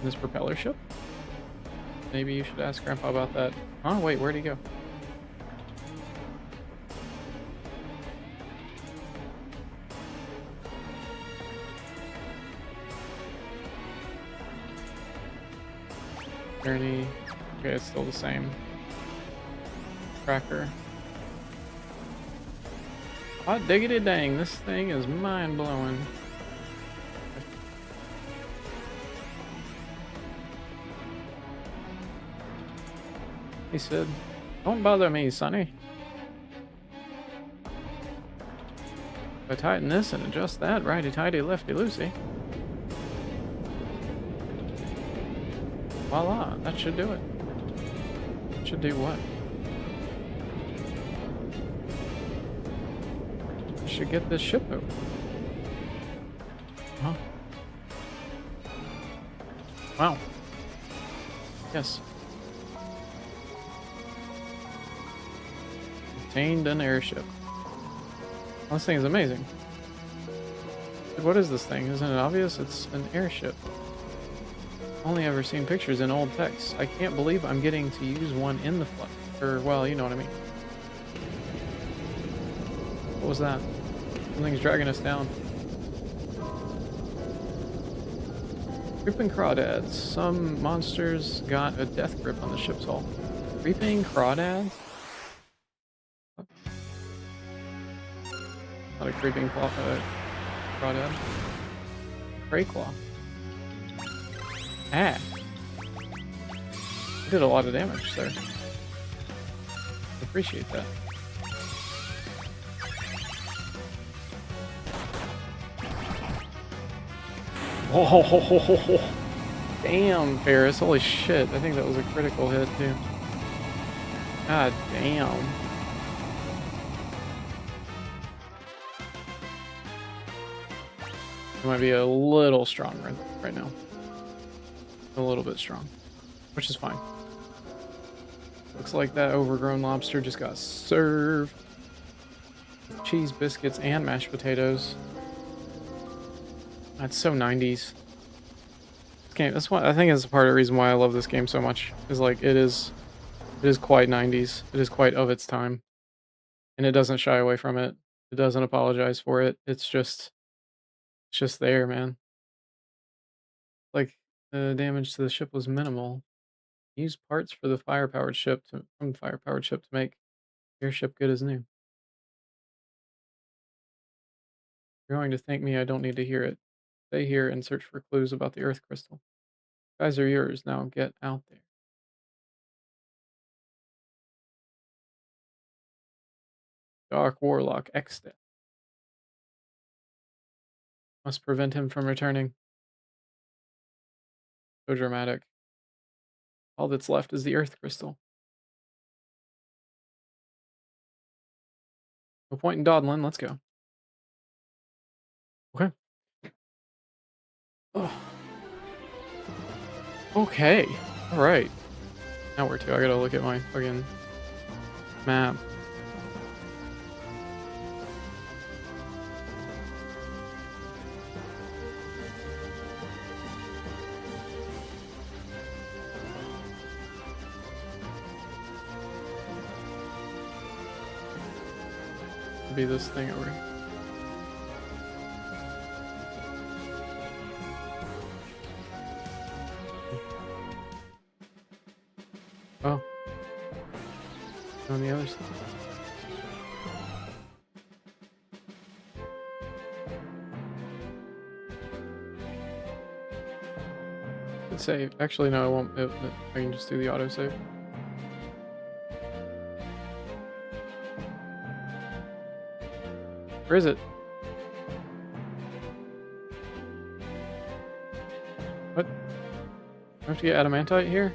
This propeller ship? Maybe you should ask Grandpa about that. Oh, wait, where'd he go? Journey. Okay, it's still the same. Tracker. Hot diggity dang, this thing is mind-blowing. He said, "Don't bother me, Sonny. If I tighten this and adjust that, righty-tighty, lefty-loosey. Voila, that should do it." Should do what? Should get this ship over. Huh? Wow. Yes. Obtained an airship. Oh, this thing is amazing. What is this thing? Isn't it obvious? It's an airship. Only ever seen pictures in old texts. I can't believe I'm getting to use one in the flesh. Or, well, you know what I mean. What was that? Something's dragging us down. Creeping crawdads. Some monsters got a death grip on the ship's hull. Creeping crawdads? Not a creeping crawdad. Prey claw. Ah. I did a lot of damage, sir. Appreciate that. Oh, damn, Ferris. Holy shit. I think that was a critical hit, too. God damn. It might be a little strong right now. A little bit strong, which is fine. Looks like that overgrown lobster just got served. Cheese, biscuits, and mashed potatoes. That's so 90s. This game, that's what I think is part of the reason why I love this game so much. Is like it is quite 90s. It is quite of its time, and it doesn't shy away from it. It doesn't apologize for it. It's just there, man. Like the damage to the ship was minimal. Use parts for the firepowered ship to make your ship good as new. You're going to thank me. I don't need to hear it. Stay here and search for clues about the Earth crystal. Guys are yours. Now get out there. Dark Warlock X-Step. Must prevent him from returning. So dramatic. All that's left is the Earth crystal. No point in dawdling. Let's go. Okay. Oh. Okay. All right. Now where to? I gotta look at my fucking map. Be this thing over here. Oh. On the other side. Could save. Actually, no, I won't. I can just do the autosave. Where is it? What? I have to get adamantite here?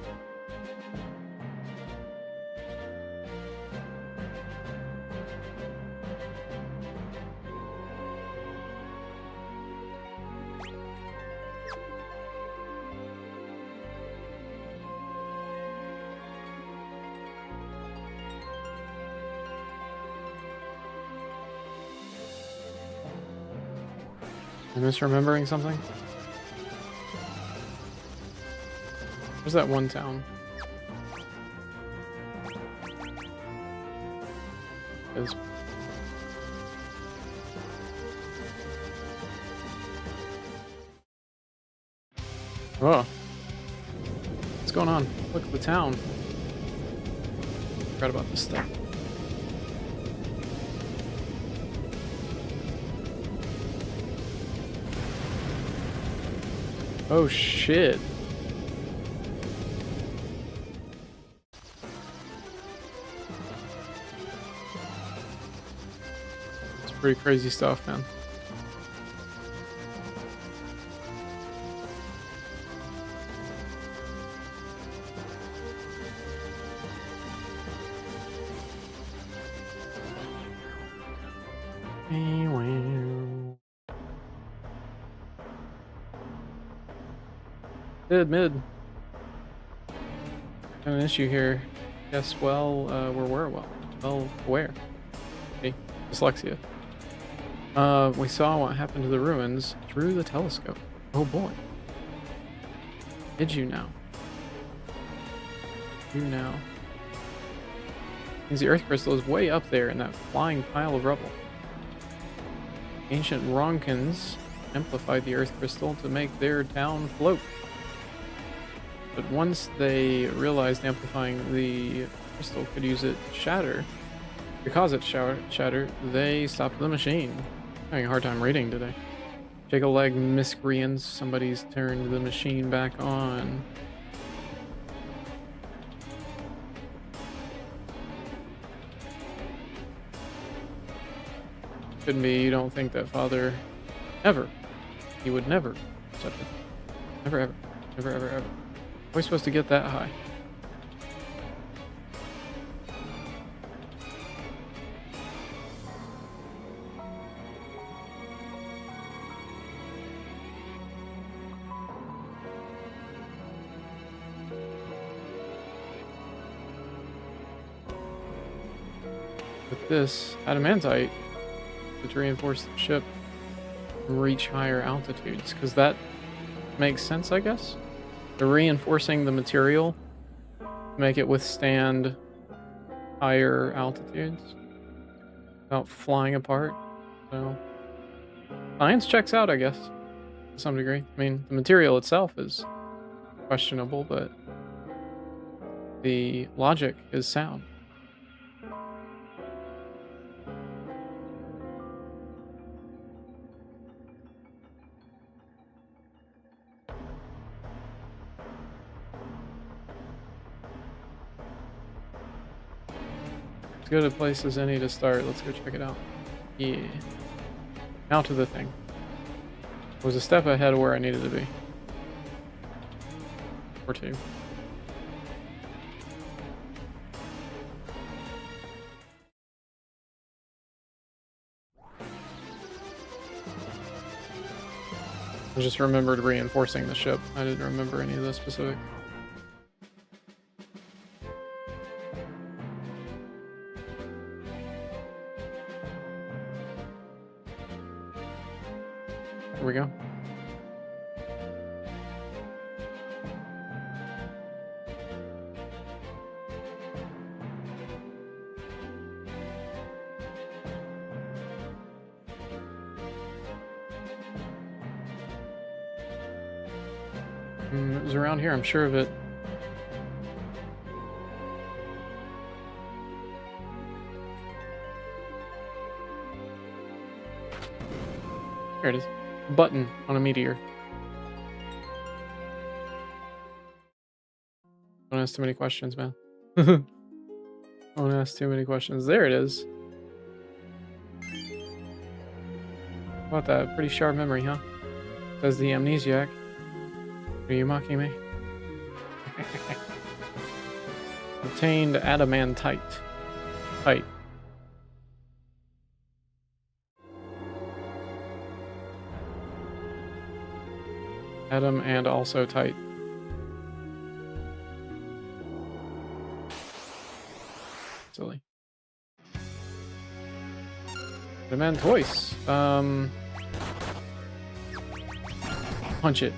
Am I misremembering something? Where's that one town? Is oh, what's going on? Look at the town. Forgot about this stuff. Oh shit. It's pretty crazy stuff, man. Mid. Got an issue here. Yes, well, well, where? Okay, dyslexia. We saw what happened to the ruins through the telescope. Oh boy. Did you now? You now. Means the Earth crystal is way up there in that flying pile of rubble. Ancient Ronkins amplified the Earth crystal to make their town float. But once they realized amplifying the crystal could use it to shatter, because it shatter, they stopped the machine. I'm having a hard time reading today. Shake a leg, miscreants. Somebody's turned the machine back on. Couldn't be. You don't think that father ever. He would never accept it. Never, ever. Never, ever, ever. How are we supposed to get that high? With this adamantite, to reinforce the ship and reach higher altitudes, because that makes sense, I guess. They're reinforcing the material to make it withstand higher altitudes without flying apart. So science checks out, I guess, to some degree. I mean, the material itself is questionable, but the logic is sound. As good a place as any to start. Let's go check it out. Yeah. Now to the thing. I was a step ahead of where I needed to be. Or two. I just remembered reinforcing the ship. I didn't remember any of the specific. Here we go. It was around here, I'm sure of it. There it is. Button on a meteor. Don't ask too many questions, man. Don't ask too many questions. There it is. How about that? Pretty sharp memory, huh? Says the amnesiac. Are you mocking me? Obtained adamantite. Tight. Adam and also tight. Silly. Demand twice. Punch it.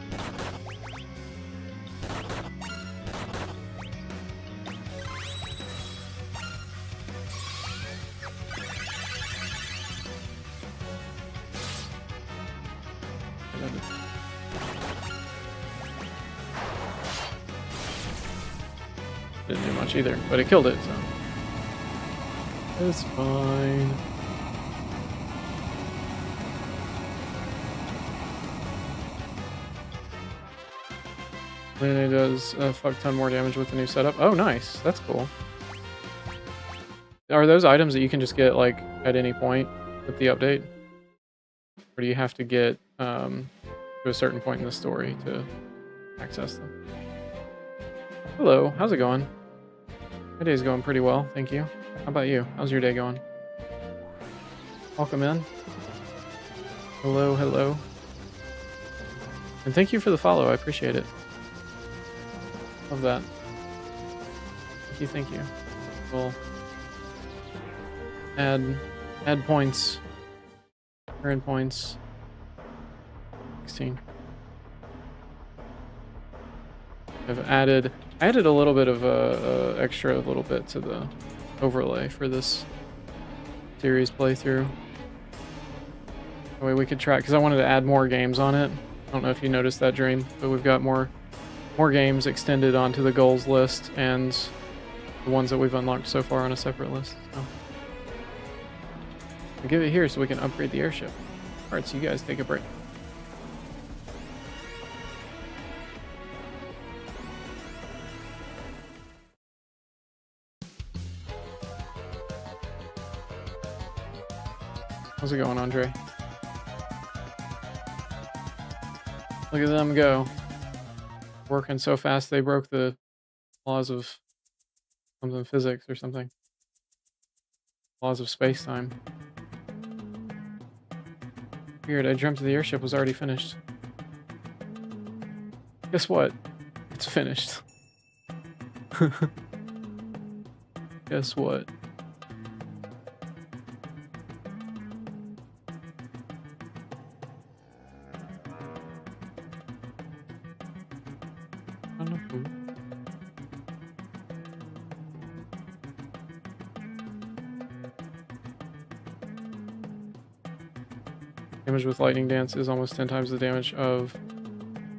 Didn't do much either, but it killed it, so it's fine. Then it does a fuck ton more damage with the new setup. Oh, nice. That's cool. Are those items that you can just get, like, at any point with the update? Or do you have to get to a certain point in the story to access them? Hello, how's it going? My day's going pretty well, thank you. How about you? How's your day going? Welcome in. Hello, hello. And thank you for the follow, I appreciate it. Love that. Thank you, thank you. We'll add points. Earn points. 16. I've added a little bit of extra little bit to the overlay for this series playthrough. That way we could track, because I wanted to add more games on it. I don't know if you noticed that, Dream, but we've got more games extended onto the goals list and the ones that we've unlocked so far on a separate list. So I'll give it here so we can upgrade the airship. Alright, so you guys take a break. How's it going, Andre? Look at them go. Working so fast they broke the laws of something physics or something. Laws of space-time. Weird, I dreamt the airship was already finished. Guess what? It's finished. Guess what? Damage with Lightning Dance is almost 10 times the damage of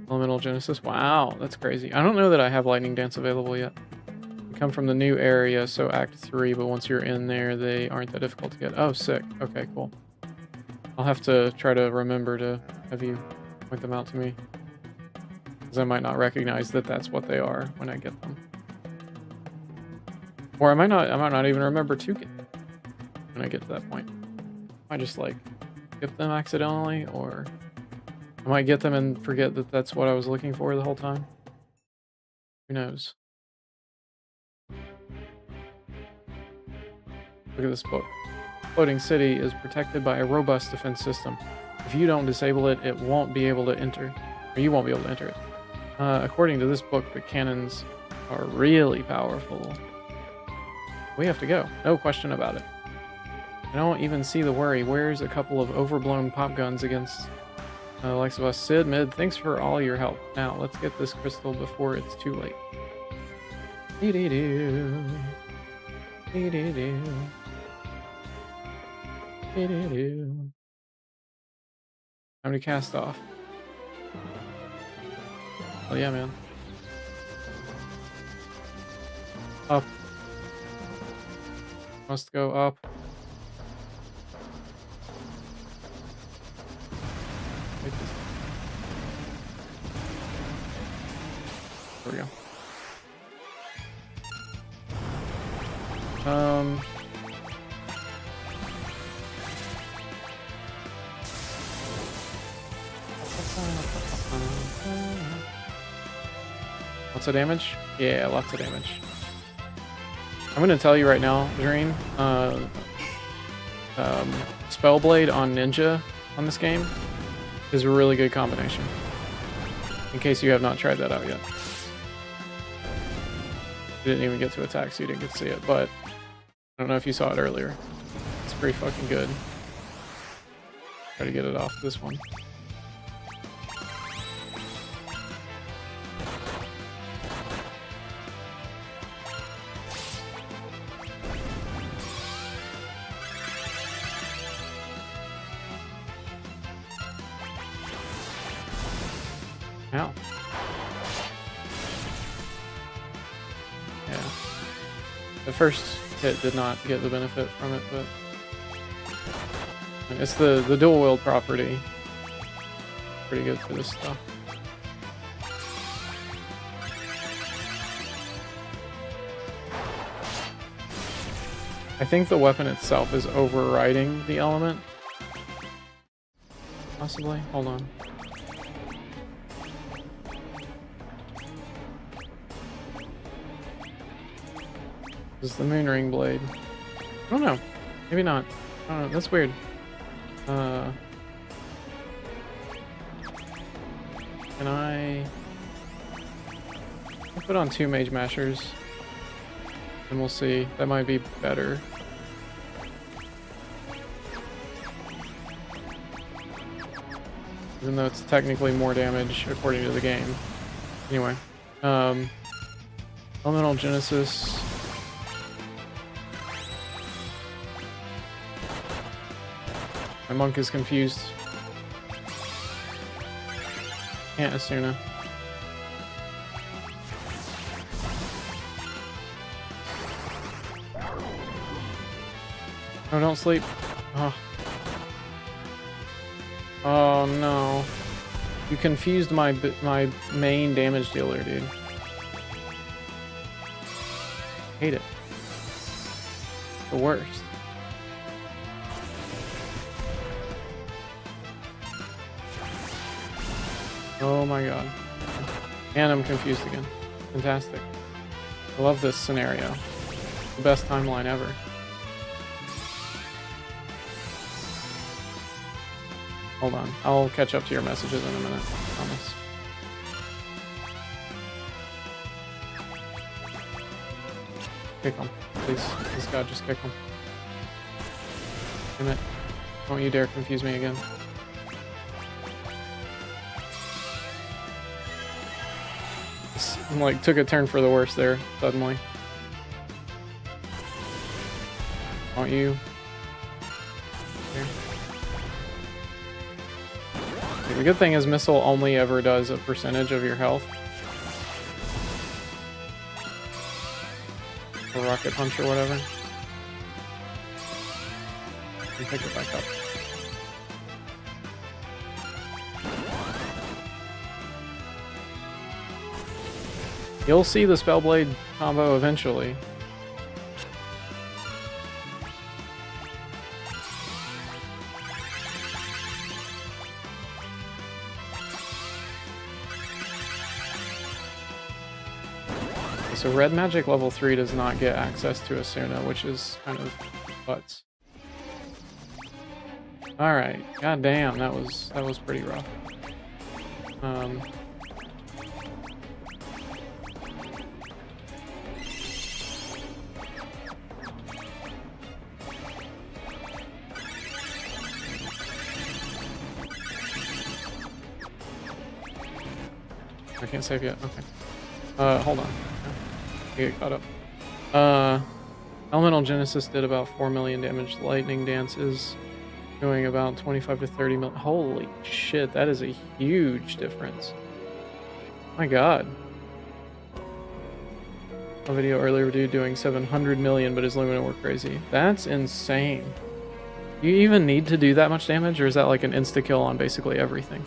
Elemental Genesis. Wow, that's crazy. I don't know that I have Lightning Dance available yet. You come from the new area, so Act 3, but once you're in there, they aren't that difficult to get. Oh, sick. Okay, cool. I'll have to try to remember to have you point them out to me, because I might not recognize that that's what they are when I get them. Or I might not even remember to get them when I get to that point. I just like skip them accidentally, or I might get them and forget that that's what I was looking for the whole time. Who knows? Look at this book. Floating City is protected by a robust defense system. If you don't disable it, it won't be able to enter, or you won't be able to enter it. According to this book, the cannons are really powerful. We have to go. No question about it. I don't even see the worry. Where's a couple of overblown pop guns against the likes of us? Sid, Mid, thanks for all your help. Now, let's get this crystal before it's too late. Dee-dee-doo. Dee-dee-doo. Dee-dee-doo. Time to cast off. Oh yeah, man. Up. Must go up. There we go. Lots of damage? Yeah, lots of damage. I'm gonna tell you right now, Dream, Spellblade on Ninja on this game is a really good combination. In case you have not tried that out yet. You didn't even get to attack, so you didn't get to see it, but I don't know if you saw it earlier. It's pretty fucking good. Try to get it off this one. Ow. Yeah. The first hit did not get the benefit from it, but it's the dual wield property. Pretty good for this stuff. I think the weapon itself is overriding the element. Possibly. Hold on. This is the Moonring Blade. I don't know. Maybe not. I don't know. That's weird. Can I put on 2 Mage Mashers? And we'll see. That might be better. Even though it's technically more damage according to the game. Anyway. Elemental Genesis. My monk is confused. Can't Asuna. Oh, don't sleep. Oh. Oh no. You confused my main damage dealer, dude. Hate it. The worst. Oh my god. And I'm confused again. Fantastic. I love this scenario. The best timeline ever. Hold on. I'll catch up to your messages in a minute. I promise. Kick him. Please. Please God, just kick him. Damn it. Don't you dare confuse me again. This, like, took a turn for the worse there, suddenly. Don't you? Here. Okay, the good thing is missile only ever does a percentage of your health. Or rocket punch or whatever. And pick it back up. You'll see the Spellblade combo eventually. So red magic level 3 does not get access to Asuna, which is kind of butts. Alright, god damn, that was pretty rough. I can't save yet, okay. Hold on. Get caught up. Elemental Genesis did about 4 million damage. Lightning Dance is doing about 25 to 30 million. Holy shit, that is a huge difference. My god. A video earlier dude doing 700 million, but his Lumina were crazy. That's insane. Do you even need to do that much damage, or is that like an insta-kill on basically everything?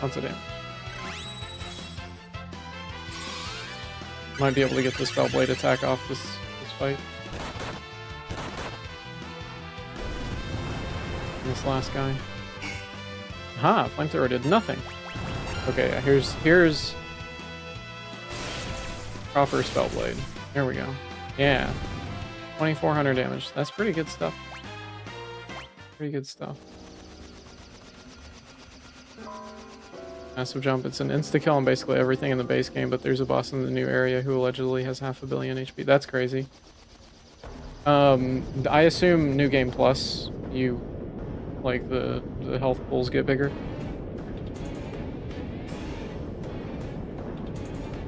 Lots of damage. Might be able to get the Spellblade attack off this fight. This last guy. Aha! Flamethrower did nothing. Okay, here's proper Spellblade. There we go. Yeah. 2400 damage. That's pretty good stuff. Pretty good stuff. Massive jump. It's an insta-kill on basically everything in the base game, but there's a boss in the new area who allegedly has 500 million HP. That's crazy. I assume New Game Plus, you, like, the health pools get bigger.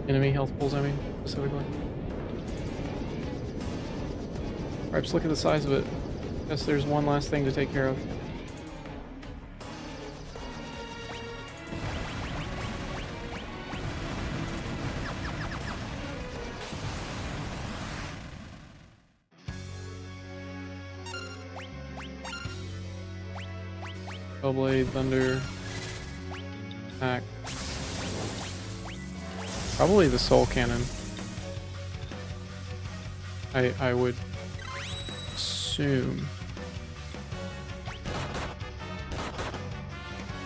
Enemy health pools, I mean, specifically. Alright, just look at the size of it. Guess there's one last thing to take care of. Spellblade, Thunder, attack. Probably the Soul Cannon. I would assume.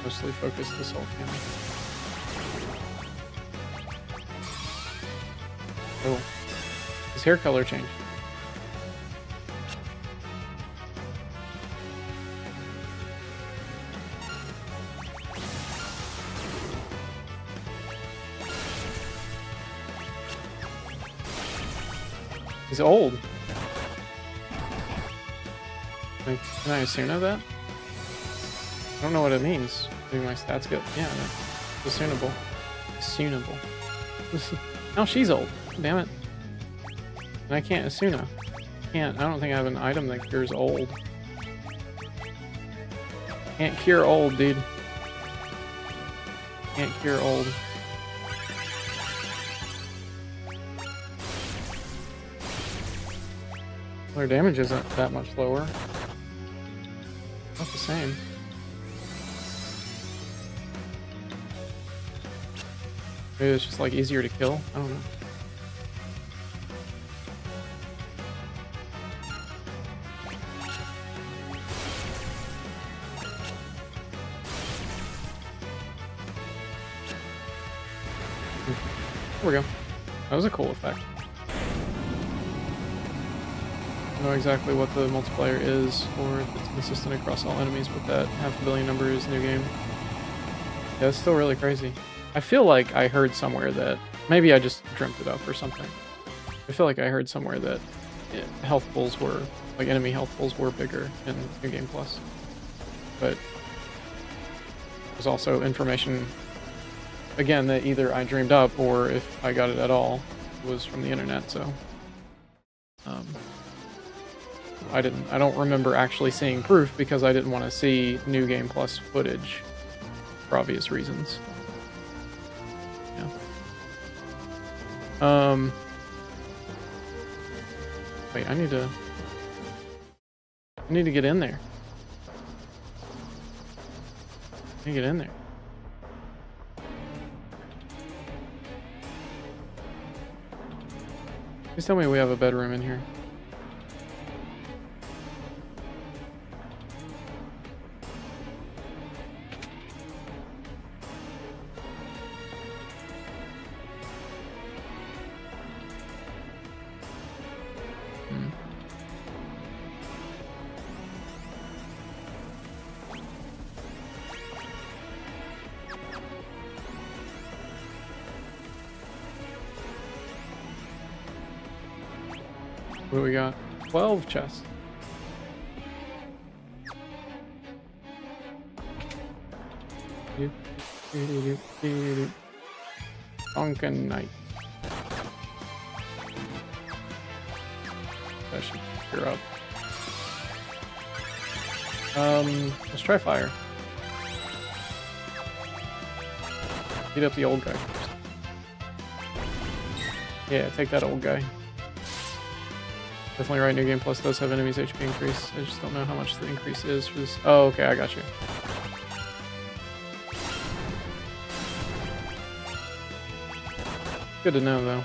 Mostly focus the Soul Cannon. Oh, his hair color changed. He's old. Can I Asuna that? I don't know what it means. Maybe my stats get... Yeah, no. Assunable. Assunable. Now she's old. Damn it. And I can't Asuna. I don't think I have an item that cures old. Can't cure old, dude. Can't cure old. Their damage isn't that much lower. Not the same. Maybe it's just like easier to kill. I don't know. There we go. That was a cool effect. I don't know exactly what the multiplayer is, or if it's consistent across all enemies, but that 500 million number is new game. Yeah, it's still really crazy. I feel like I heard somewhere that, maybe I just dreamt it up or something. I feel like I heard somewhere that health pools were, like enemy health pools were bigger in New Game Plus. But there's also information, again, that either I dreamed up or if I got it at all, was from the internet, so. I don't remember actually seeing proof because I didn't want to see New Game Plus footage for obvious reasons. Yeah. Wait, I need to get in there. I need to get in there. Please tell me we have a bedroom in here. What do we got? 12 chests. Sunken Knight. That should clear up. Let's try fire. Beat up the old guy first. Yeah, take that old guy. Definitely right, New Game Plus does have enemies HP increase. I just don't know how much the increase is for this. Oh, okay, I got you. Good to know, though.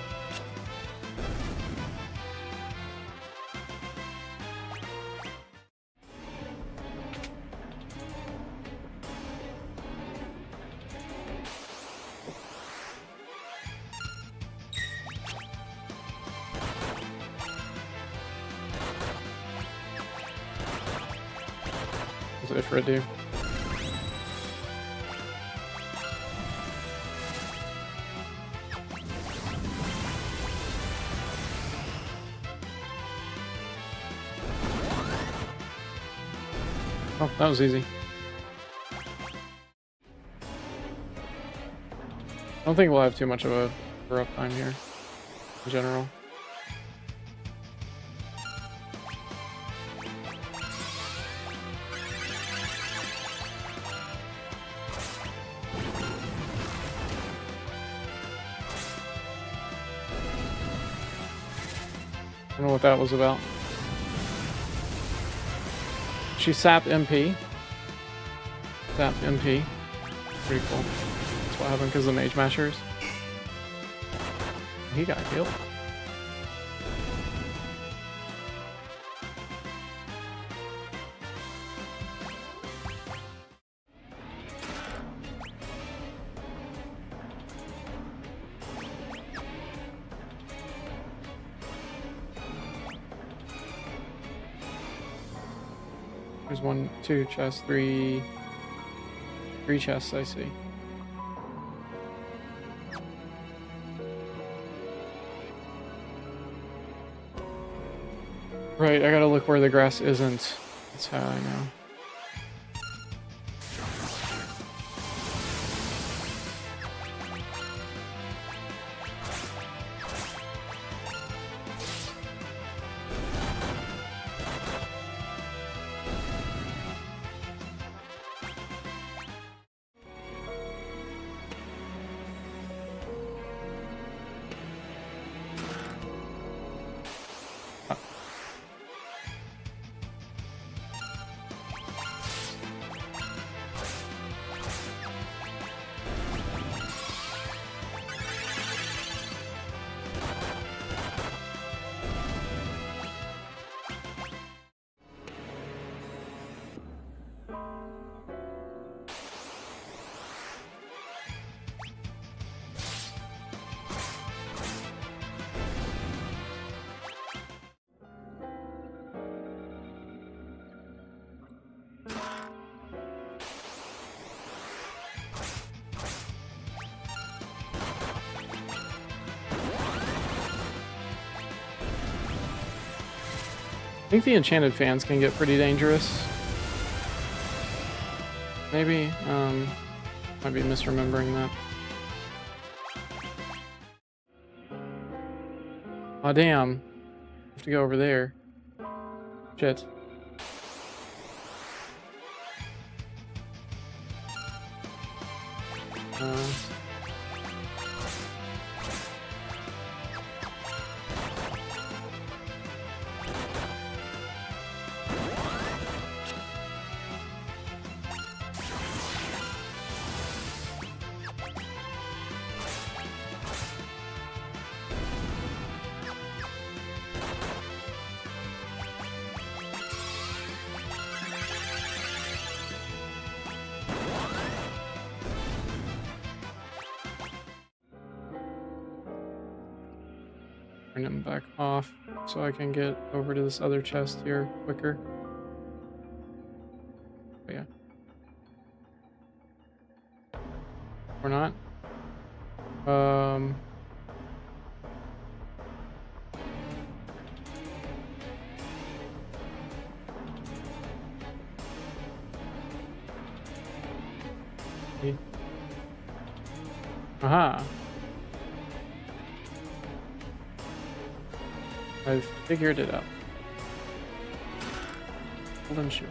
What's it for it do? Oh, that was easy. I don't think we'll have too much of a rough time here, in general. I don't know what that was about. She sapped MP. Sapped MP. Pretty cool. That's what happened because of the Mage Mashers. He got killed. There's 1, 2 chests, 3 chests, I see. Right, I gotta look where the grass isn't. That's how I know. think the enchanted fans can get pretty dangerous. Maybe, might be misremembering that. Aw, damn. I have to go over there. Shit. Turn him back off so I can get over to this other chest here quicker. Oh, yeah. Or not. Aha. I've figured it out. Golden shield.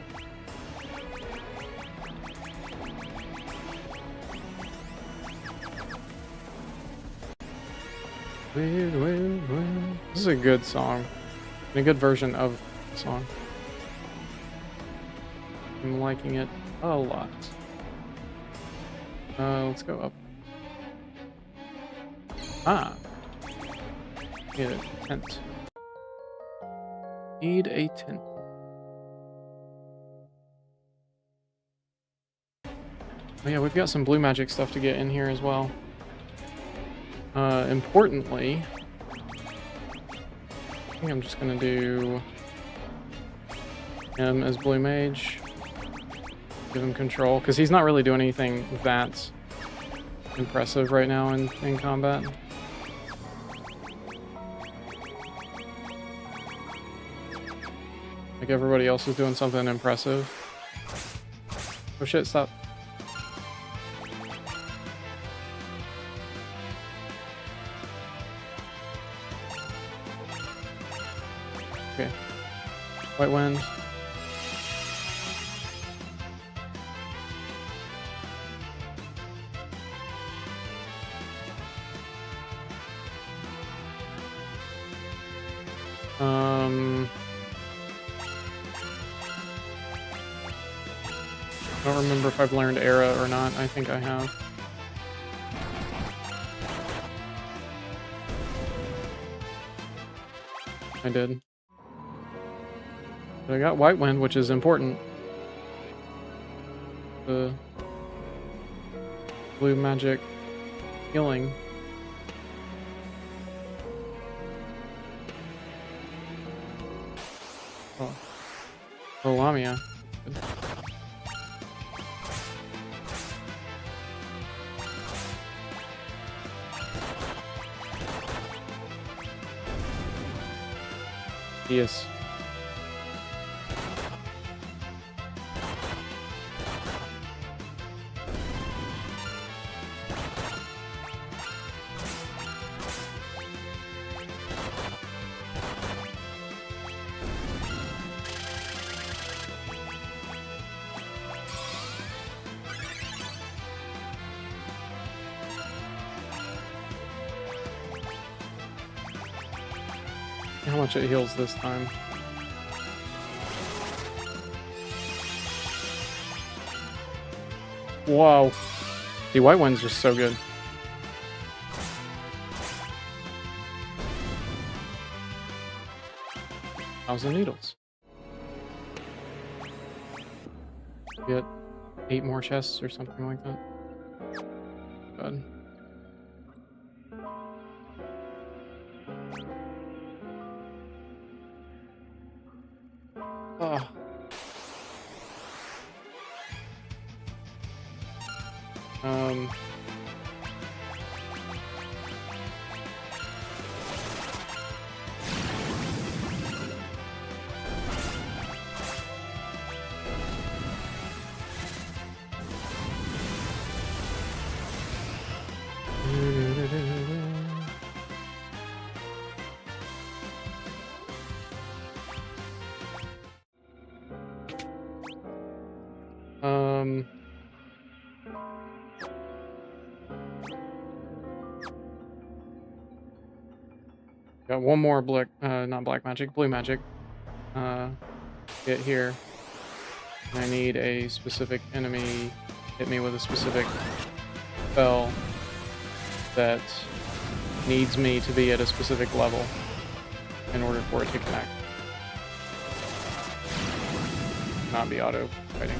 This is a good song. And a good version of the song. I'm liking it a lot. Let's go up. Ah. Need a tent. Need a tent. Oh yeah, we've got some blue magic stuff to get in here as well. Importantly, I think I'm just gonna do him as blue mage. Give him control, because he's not really doing anything that impressive right now in combat. Like everybody else is doing something impressive. Oh shit, stop. Okay. White wind. I don't remember if I've learned Era or not. I think I have. I did. But I got White Wind, which is important. The blue magic healing. Oh. Oh, Lamia. Good. Yes. How much it heals this time. Whoa. The White Wind's just so good. Thousand needles. Get 8 more chests or something like that. Good. Oh. Got one more not black magic, blue magic. Get here. And I need a specific enemy hit me with a specific spell that needs me to be at a specific level in order for it to connect. Not be auto fighting.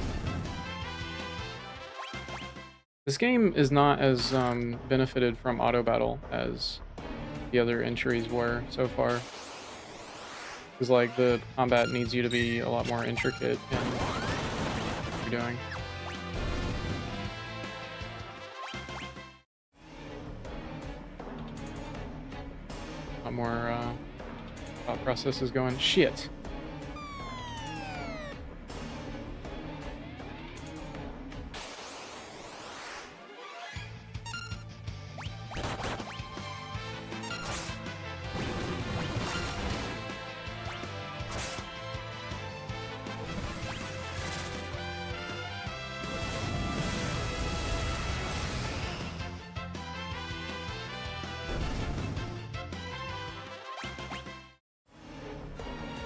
This game is not as benefited from auto battle as the other entries were so far. Because like the combat needs you to be a lot more intricate in what you're doing. A lot more thought process is going. Shit.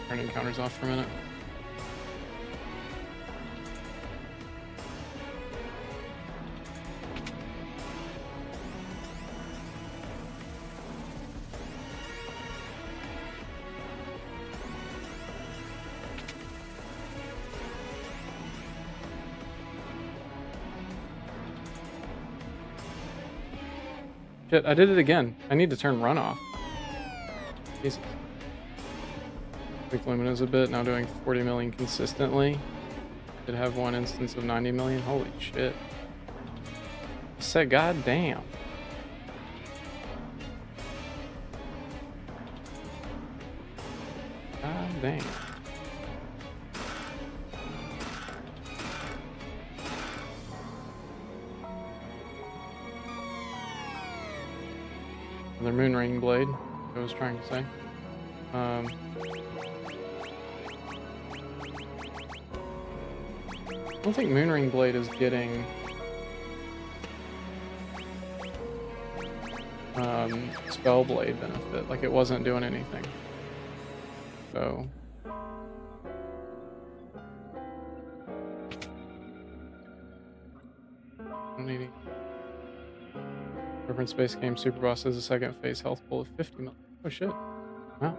Turn encounters off for a minute. Shit, I did it again. I need to turn run off. Jesus. Quick limit is a bit, now doing 40 million consistently. Did have one instance of 90 million. Holy shit. I said goddamn. God damn. Another moon ring blade, I was trying to say. I don't think Moonring Blade is getting Spell Blade benefit. Like, it wasn't doing anything. So I'm needing reference space game super boss has a second phase health pool of 50 million. Oh shit. Wow.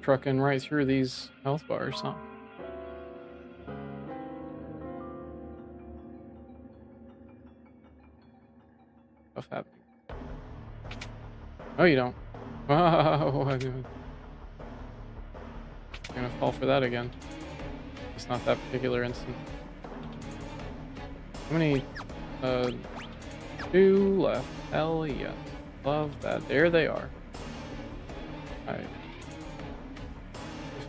Trucking right through these health bars, huh? Stuff happening. Oh, you don't. Oh, I'm gonna fall for that again. It's not that particular instant. How many? 2 left. Hell yeah. Love that. There they are. Alright.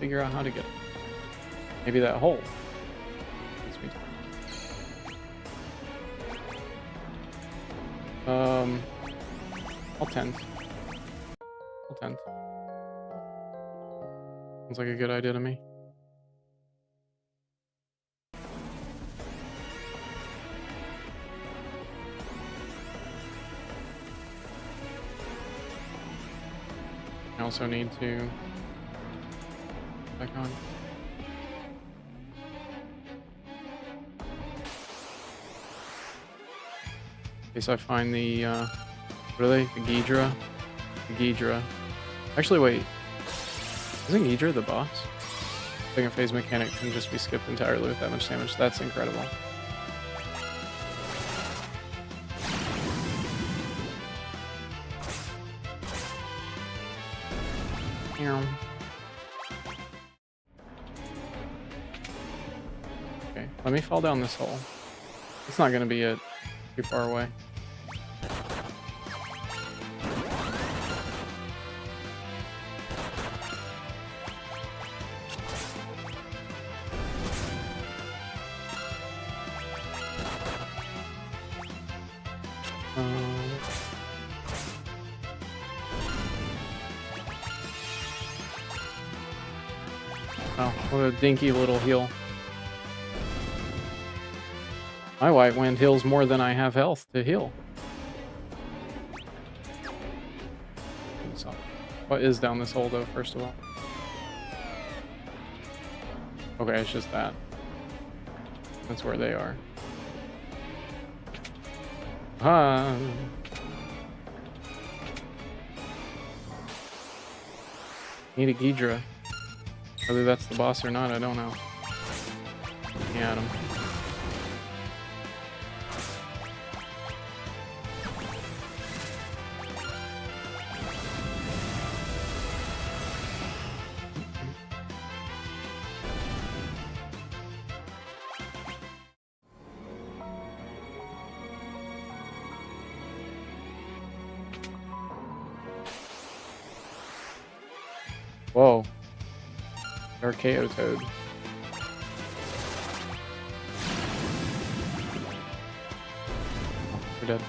Figure out how to get it. Maybe that hole. I'll tent. Sounds like a good idea to me. I also need to back on. In case I find the what are they? The Ghidra? The Ghidra. Actually, wait. Isn't Ghidra the boss? Second phase mechanic can just be skipped entirely with that much damage. That's incredible. Okay, let me fall down this hole. It's not gonna be too far away. Oh, what a dinky little heal. My white wind heals more than I have health to heal. What is down this hole, though, first of all? Okay, it's just that. That's where they are. Ah. Need a Ghidra. Whether that's the boss or not, I don't know. Yeah, him. Whoa. Archaeo Toad. Oh, we're dead.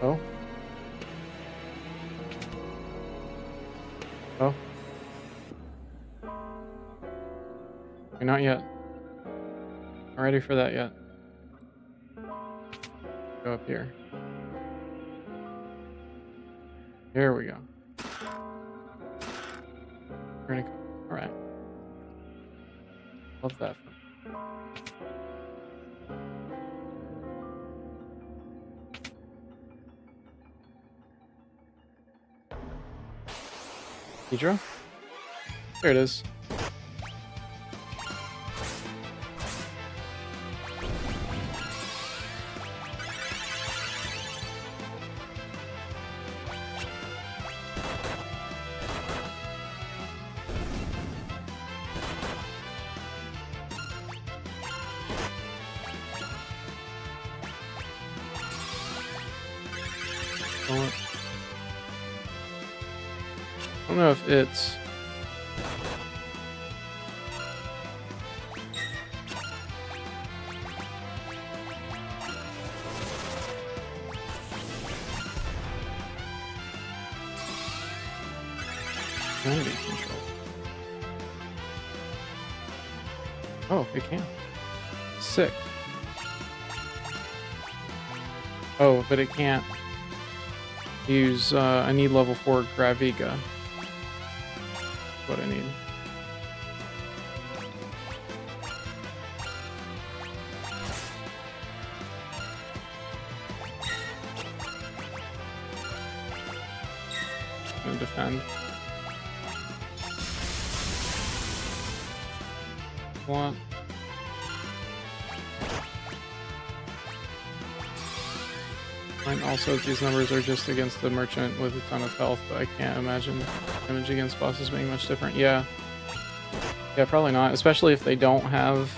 Oh. Oh. Okay, not yet. Not ready for that yet. Go up here. Here we go. We're gonna. All right. Love that. Ghidra? There it is. I don't know if it's... can be controlled. Oh, it can. Sick. Oh, but it can't use, I need level 4 Graviga. What I need. I'm gonna defend. What? And also, these numbers are just against the merchant with a ton of health, but I can't imagine damage against bosses being much different. Yeah. Yeah, probably not. Especially if they don't have,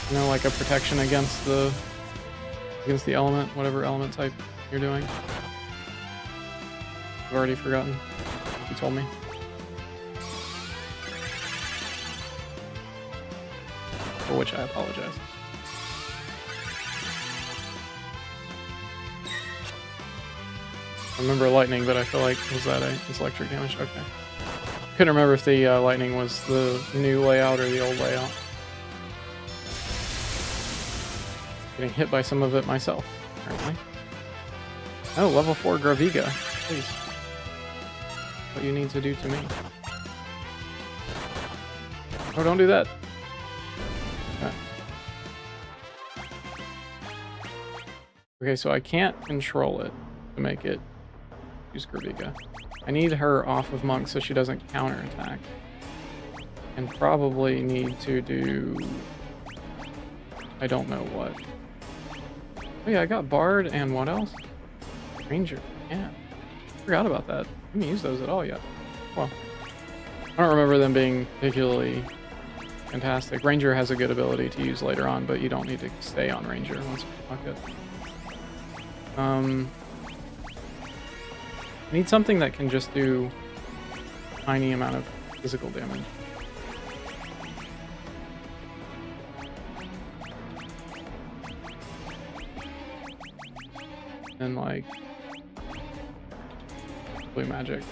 you know, like a protection against the element, whatever element type you're doing. I've already forgotten. You told me. For which I apologize. I remember lightning, but I feel like, was that it's electric damage? Okay. Couldn't remember if the lightning was the new layout or the old layout. Getting hit by some of it myself, apparently. Oh, level 4 Graviga. Please. What you need to do to me. Oh, don't do that. Okay. Okay, so I can't control it to make it use Graviga. I need her off of Monk so she doesn't counterattack. And probably need to do... I don't know what. Oh yeah, I got Bard and what else? Ranger. Yeah. Forgot about that. I haven't used those at all yet. Well, I don't remember them being particularly fantastic. Ranger has a good ability to use later on, but you don't need to stay on Ranger once you unlock it. I need something that can just do a tiny amount of physical damage. And like blue magic.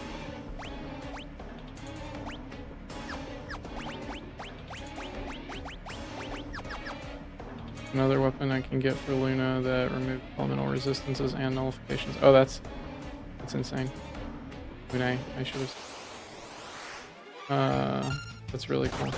Another weapon I can get for Luna that removes elemental resistances and nullifications. Oh, that's insane. Luna, I should have. That's really cool.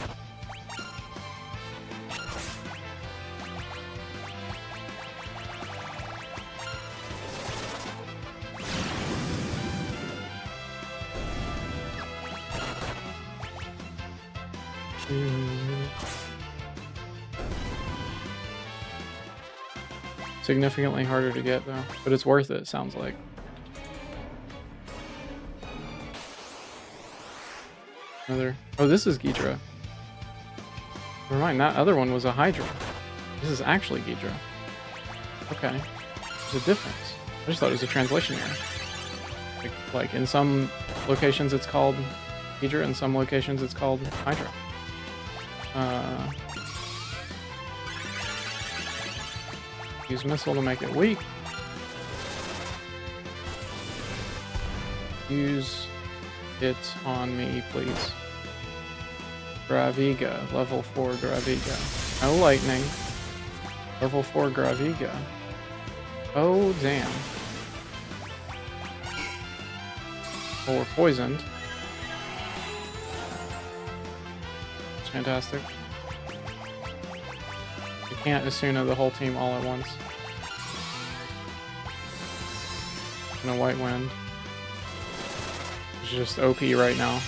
Significantly harder to get though, but it's worth it, sounds like. Another. Oh, this is Ghidra. Never mind, that other one was a Hydra. This is actually Ghidra. Okay. There's a difference. I just thought it was a translation error. Like in some locations it's called Ghidra, in some locations it's called Hydra. Use missile to make it weak. Use it on me, please. Graviga, level 4 Graviga. No lightning. Level 4 Graviga. Oh, damn. Well, we're poisoned. It's fantastic. You can't Asuna the whole team all at once. In a white wind. It's just OP right now.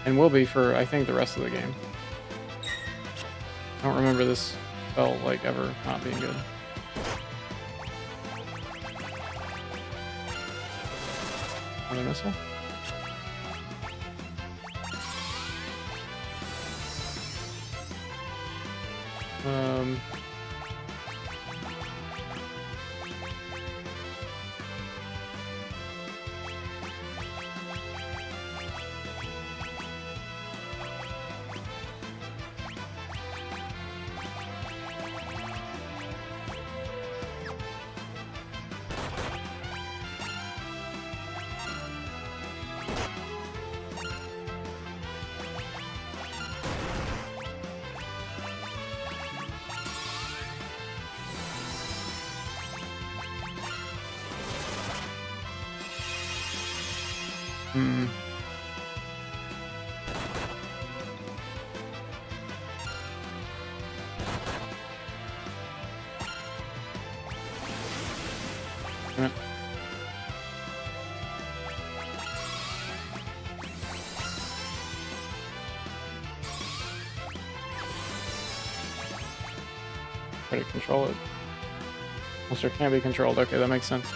And will be for, I think, the rest of the game. I don't remember this spell, like, ever not being good. Another missile? Try to control it. Monster can't be controlled. Okay, that makes sense.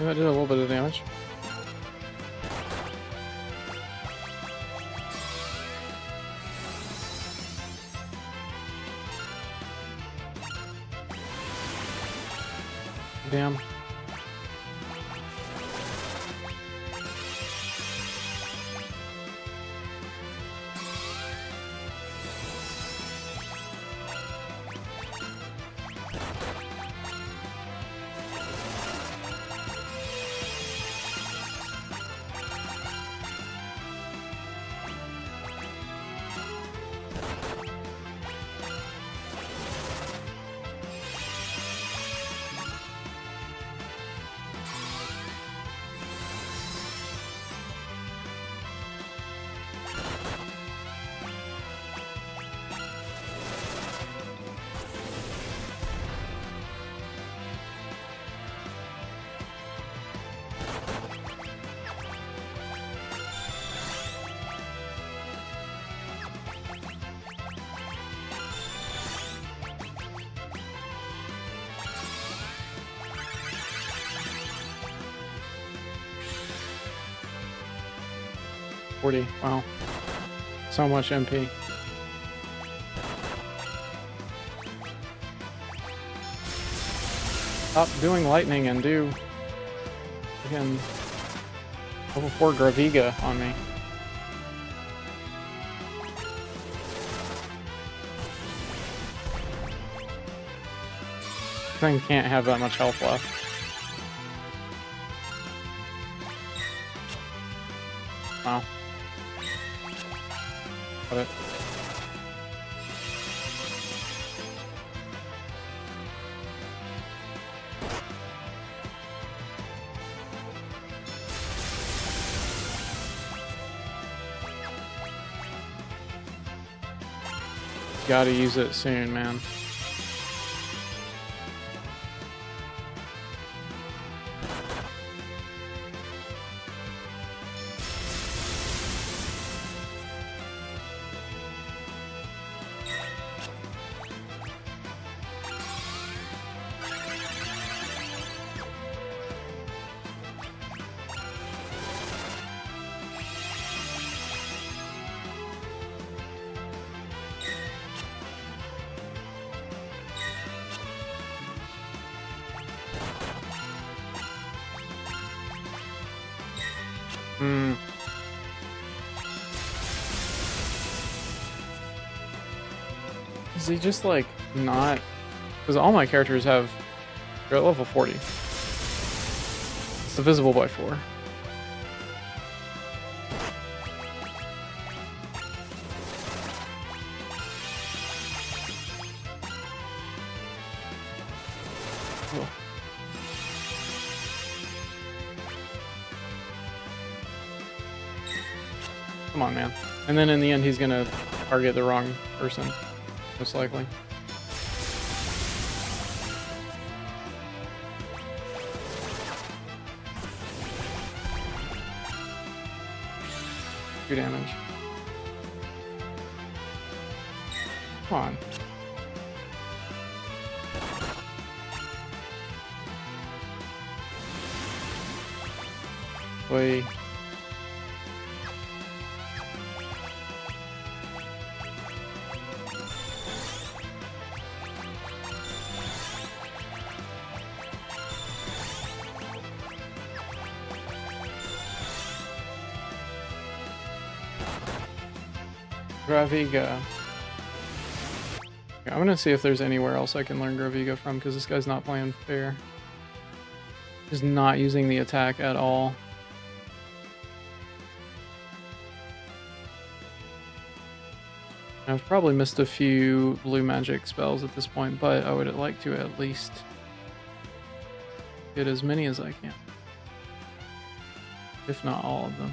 That did a little bit of damage. Damn. 40. Wow. So much MP. Stop doing lightning and do again level 4 Graviga on me. Thing can't have that much health left. Wow. Got it. Gotta use it soon, man. Hmm. Is he just like not? Because all my characters have, they're at level 40. It's divisible by 4. Oh. Come on, man. And then in the end, he's gonna target the wrong person, most likely. Two damage. Come on. Wait. Graviga. Okay, I'm gonna see if there's anywhere else I can learn Graviga from, because this guy's not playing fair. He's not using the attack at all. I've probably missed a few blue magic spells at this point, but I would like to at least get as many as I can. If not all of them.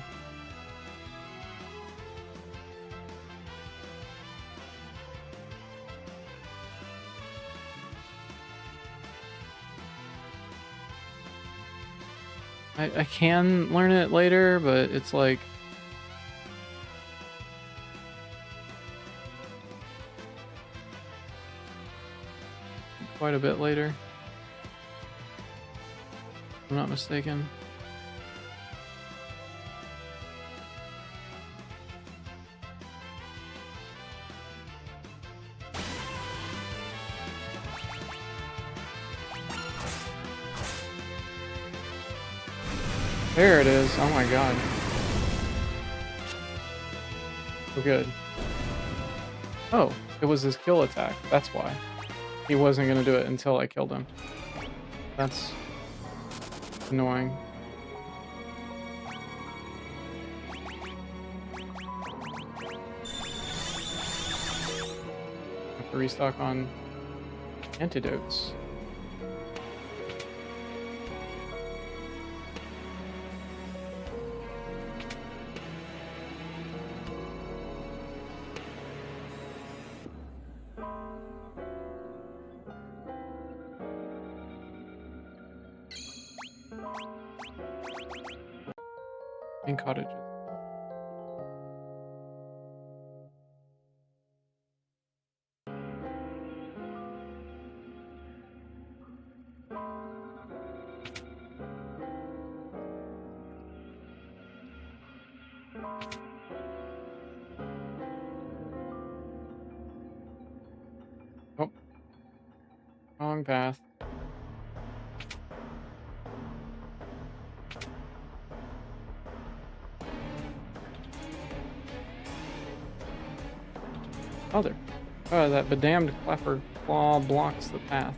I can learn it later, but it's like quite a bit later. If I'm not mistaken. There it is. Oh my god. Oh, good. Oh, it was his kill attack. That's why. He wasn't going to do it until I killed him. That's annoying. Have to restock on antidotes. In cottages. Wrong path. Other. That bedamned clapper claw blocks the path.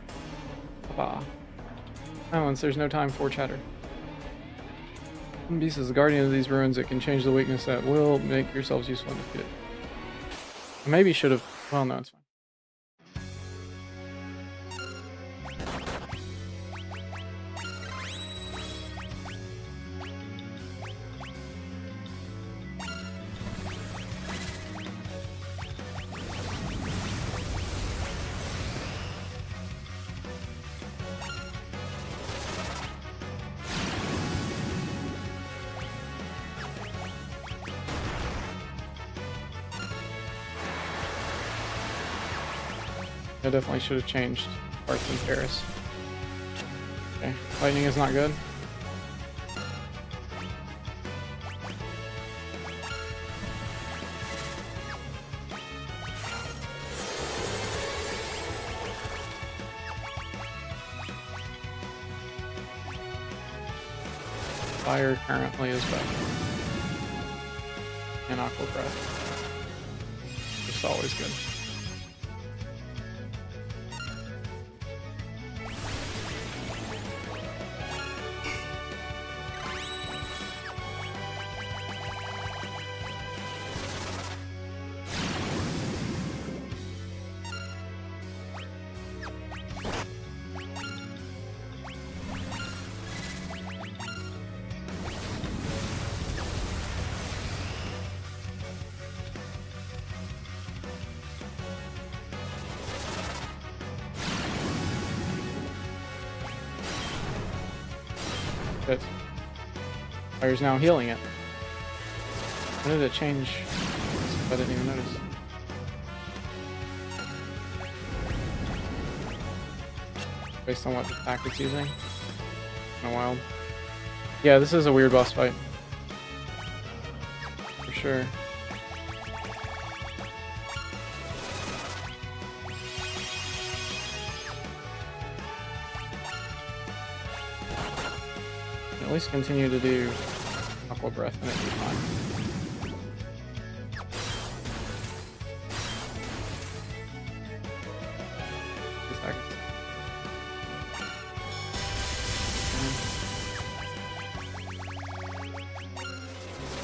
Papa. Silence, there's no time for chatter. Beast is the guardian of these ruins. It can change the weakness that will make yourselves useful in the pit. I maybe should have. Well, no, it's fine. I definitely should have changed parts in Paris. Okay, lightning is not good. Fire currently is better. And Aqua Breath. It's always good. Good. Fire's now healing it. When did it change? I didn't even notice. Based on what attack it's using. Kinda wild. Yeah, this is a weird boss fight. For sure. At least continue to do Aqua Breath and it'll be fine.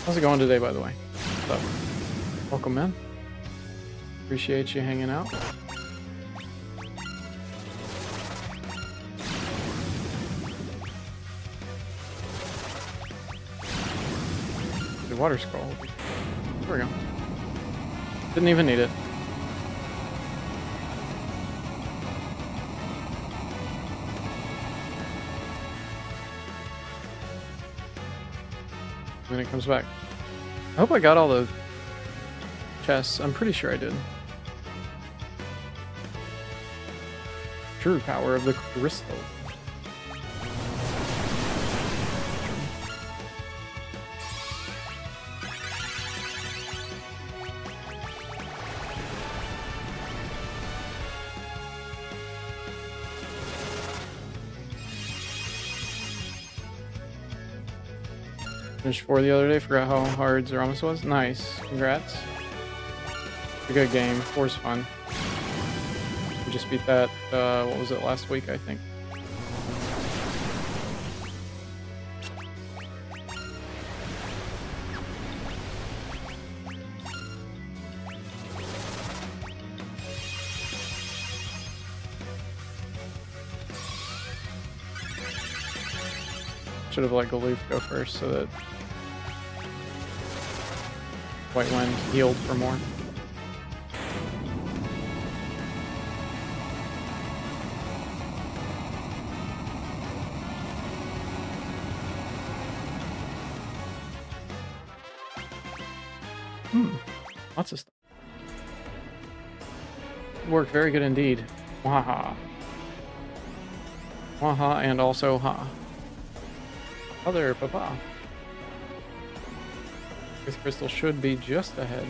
How's it going today, by the way? What's up? Welcome in. Appreciate you hanging out. The water scroll. There we go. Didn't even need it. Then it comes back. I hope I got all the chests. I'm pretty sure I did. True power of the crystal. Finished 4 the other day, forgot how hard Zeramus was. Nice, congrats. It's a good game, 4's fun. We just beat that, what was it, last week, I think. Should have let Galoof go first so that White Wind healed for more. Lots of stuff. Worked very good indeed. Waha. Waha and also ha. Other papa. This crystal should be just ahead.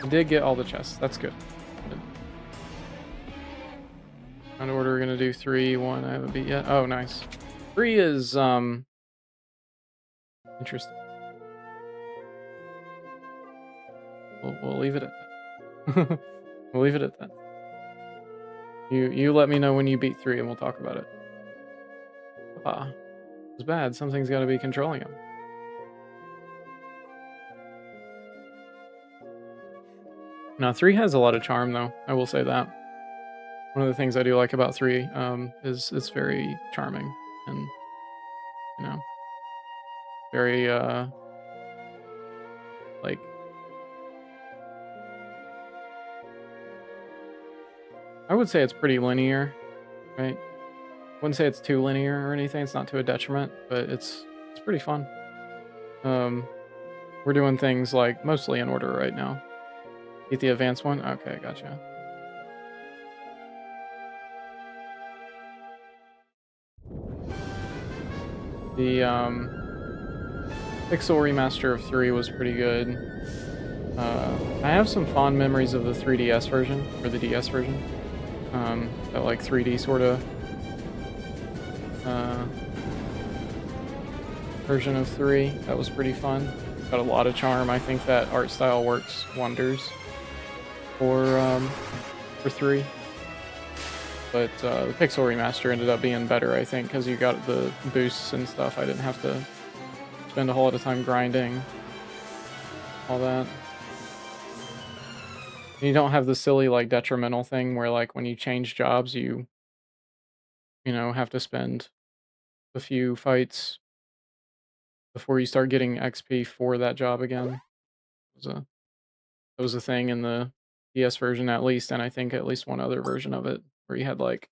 I did get all the chests. That's good. On order, we're gonna do 3, 1. I haven't beat yet. Oh, nice. 3 is interesting. We'll leave it at that. We'll leave it at that. You let me know when you beat 3, and we'll talk about it. Ah, it's bad. Something's got to be controlling him. Now 3 has a lot of charm, though. I will say that. One of the things I do like about 3 is it's very charming and, you know, very like, I would say it's pretty linear, right? Wouldn't say it's too linear or anything. It's not to a detriment, but it's pretty fun. We're doing things like mostly in order right now. Get the advanced one? Okay, gotcha. The Pixel Remaster of 3 was pretty good. I have some fond memories of the 3DS version, or the DS version. That like 3D sort of version of 3. That was pretty fun. Got a lot of charm. I think that art style works wonders for 3. But the Pixel Remaster ended up being better, I think, because you got the boosts and stuff. I didn't have to spend a whole lot of time grinding all that. You don't have the silly, like, detrimental thing where, like, when you change jobs, you know, have to spend a few fights before you start getting XP for that job again. That was a thing in the DS version, at least, and I think at least one other version of it, where you had, like,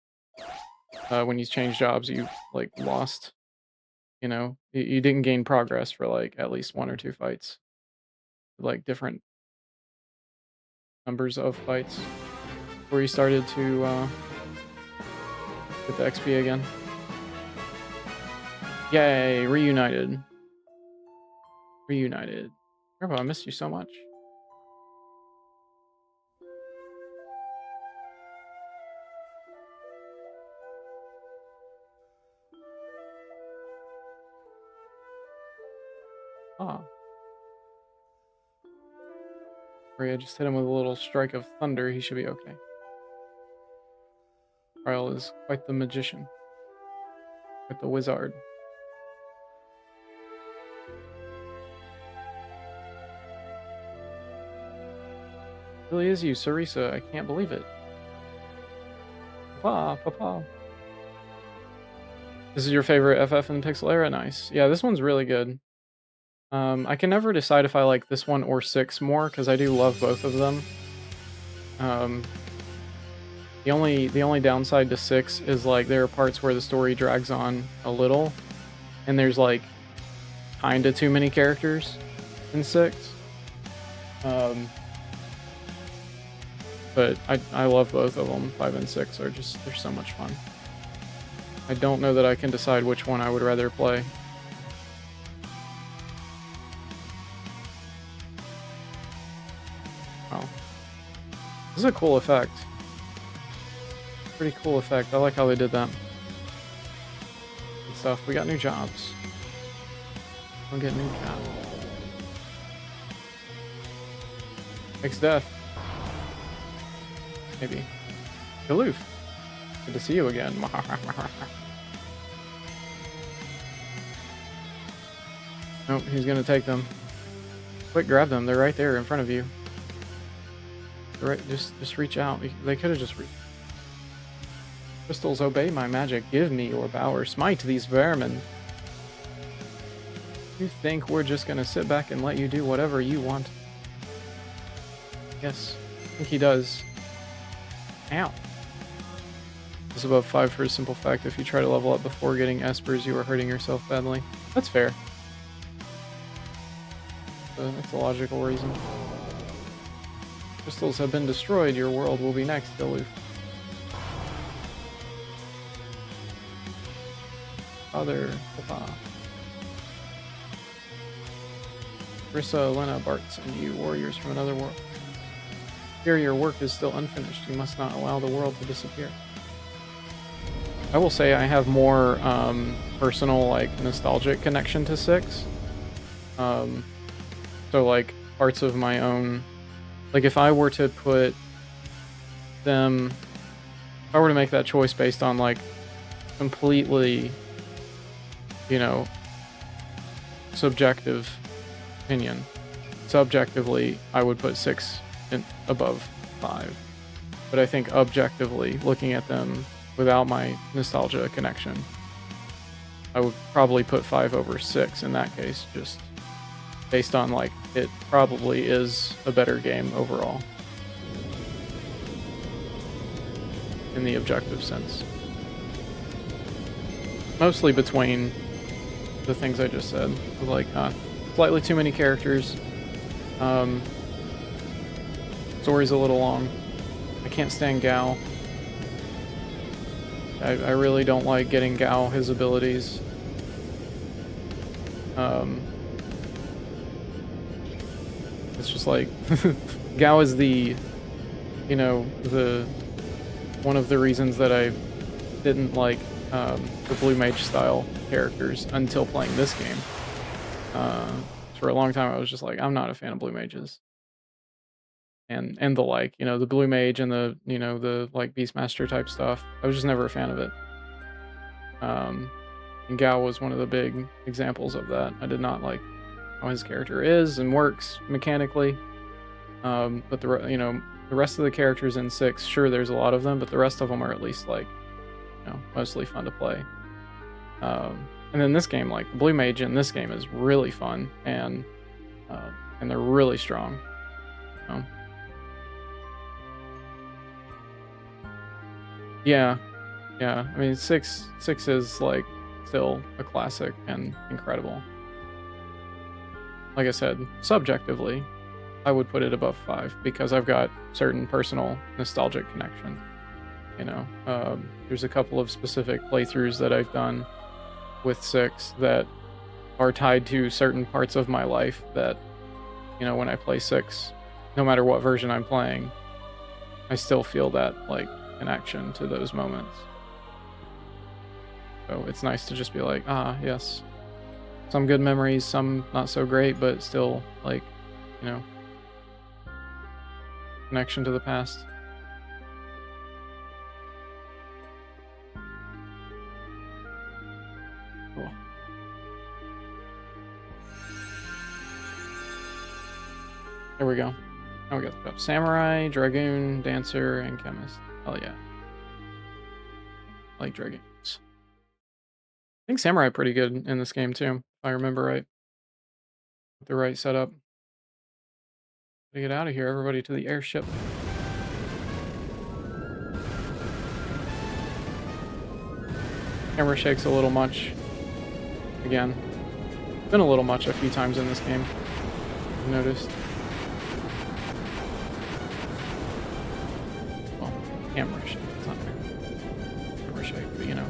when you change jobs, you, like, lost, you know, you didn't gain progress for, like, at least 1 or 2 fights. Like, different numbers of fights before you started to get the XP again. Yay, reunited. Reunited. Grandpa, I missed you so much. Ah. I just hit him with a little strike of thunder. He should be okay. Kyle is quite the magician. Quite the wizard. It really is you, Sarisa. I can't believe it. Papa. This is your favorite FF in Pixel Era? Nice. Yeah, this one's really good. I can never decide if I like this one or 6 more, because I do love both of them. The only downside to 6 is, like, there are parts where the story drags on a little, and there's, like, kinda too many characters in 6. But I love both of them. 5 and 6 are just, they're so much fun. I don't know that I can decide which one I would rather play. Oh. This is a cool effect. Pretty cool effect. I like how they did that. Good stuff. We got new jobs. We'll get new jobs. Makes death. Maybe. Aloof. Good to see you again. Nope, he's gonna take them. Quick, grab them. They're right there in front of you. They're right, just reach out. They could have just reached. Crystals, obey my magic. Give me your power. Smite these vermin. You think we're just gonna sit back and let you do whatever you want? Yes, I think he does. Ow. It's above 5 for a simple fact. If you try to level up before getting espers, you are hurting yourself badly. That's fair. That's a logical reason. Crystals have been destroyed. Your world will be next, aloof. Father, Papa. Rissa, Lena, Bartz, and you, warriors from another world. Here, your work is still unfinished. You must not allow the world to disappear. I will say I have more personal, like, nostalgic connection to 6. Um, so, like, parts of my own... Like, if I were to put them... If I were to make that choice based on, like, completely, you know, subjective opinion, subjectively, I would put 6 above 5. But I think objectively, looking at them without my nostalgia connection, I would probably put 5 over 6 in that case, just based on, like, it probably is a better game overall. In the objective sense. Mostly between the things I just said. Like, slightly too many characters. Story's a little long. I can't stand Gao. I really don't like getting Gao his abilities. It's just like... Gao is the... You know, one of the reasons that I didn't like the Blue Mage style characters until playing this game. For a long time I was just like, I'm not a fan of Blue Mages. And the like, you know, the Blue Mage and the, you know, the like Beastmaster type stuff. I was just never a fan of it. And Gao was one of the big examples of that. I did not like how his character is and works mechanically. But the rest of the characters in 6, sure, there's a lot of them, but the rest of them are at least, like, you know, mostly fun to play. And then this game, like, the Blue Mage in this game is really fun, and they're really strong. You know? Yeah. I mean, 6 is, like, still a classic and incredible. Like I said, subjectively, I would put it above 5 because I've got certain personal nostalgic connection. You know, there's a couple of specific playthroughs that I've done with 6 that are tied to certain parts of my life that, you know, when I play 6, no matter what version I'm playing, I still feel that, like, connection to those moments. So it's nice to just be like, yes, some good memories, some not so great, but still, like, you know, connection to the past. Cool. There we go. Now we got the Samurai, Dragoon, Dancer, and Chemist. Oh yeah. I like Dragoons. I think Samurai pretty good in this game too, if I remember right. With the right setup. To get out of here, everybody to the airship. Camera shakes a little much. Again. It's been a little much a few times in this game, I've noticed. Well, camera shake, it's not camera shake, but you know.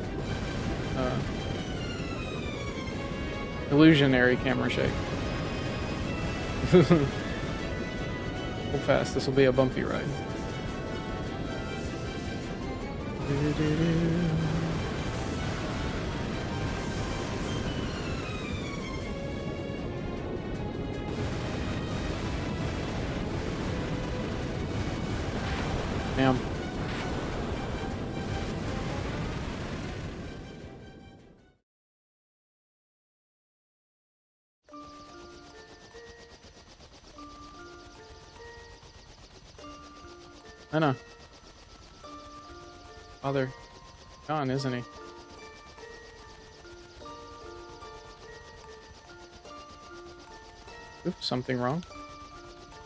Illusionary camera shake. Hold fast, this will be a bumpy ride. Damn. I know. Father gone, isn't he? Oops, something wrong.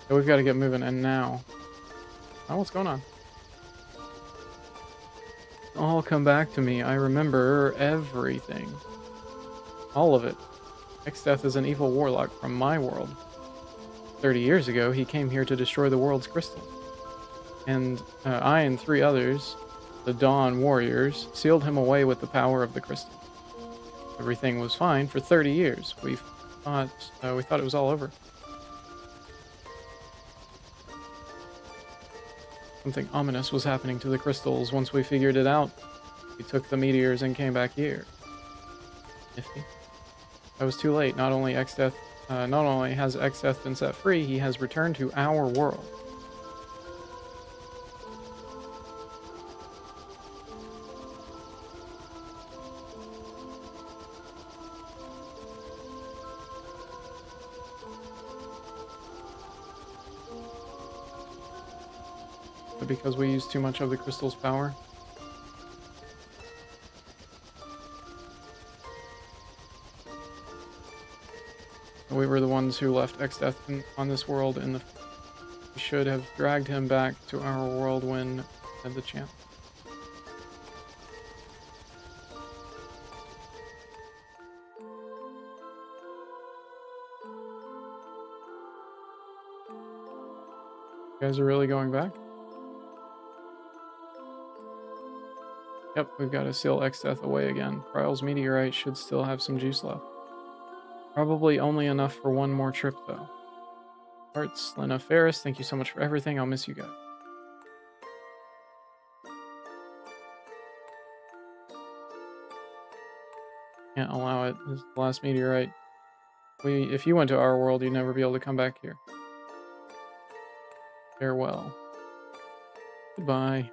Yeah, we've got to get moving, and now. Oh, what's going on? All come back to me. I remember everything. All of it. Exdeath is an evil warlock from my world. 30 years ago, he came here to destroy the world's crystal. And I and 3 others, the Dawn Warriors, sealed him away with the power of the crystal. Everything was fine for 30 years. We thought it was all over. Something ominous was happening to the crystals once we figured it out. We took the meteors and came back here. Nifty. I was too late. Not only has Exdeath been set free, he has returned to our world. But because we used too much of the crystal's power. We were the ones who left Exdeath on this world, and we should have dragged him back to our world when we had the chance. You guys are really going back? Yep, we've got to seal Exdeath away again. Ryle's meteorite should still have some juice left. Probably only enough for one more trip, though. Hearts, Lena Ferris, thank you so much for everything. I'll miss you guys. Can't allow it. This is the last meteorite. If you went to our world, you'd never be able to come back here. Farewell. Goodbye.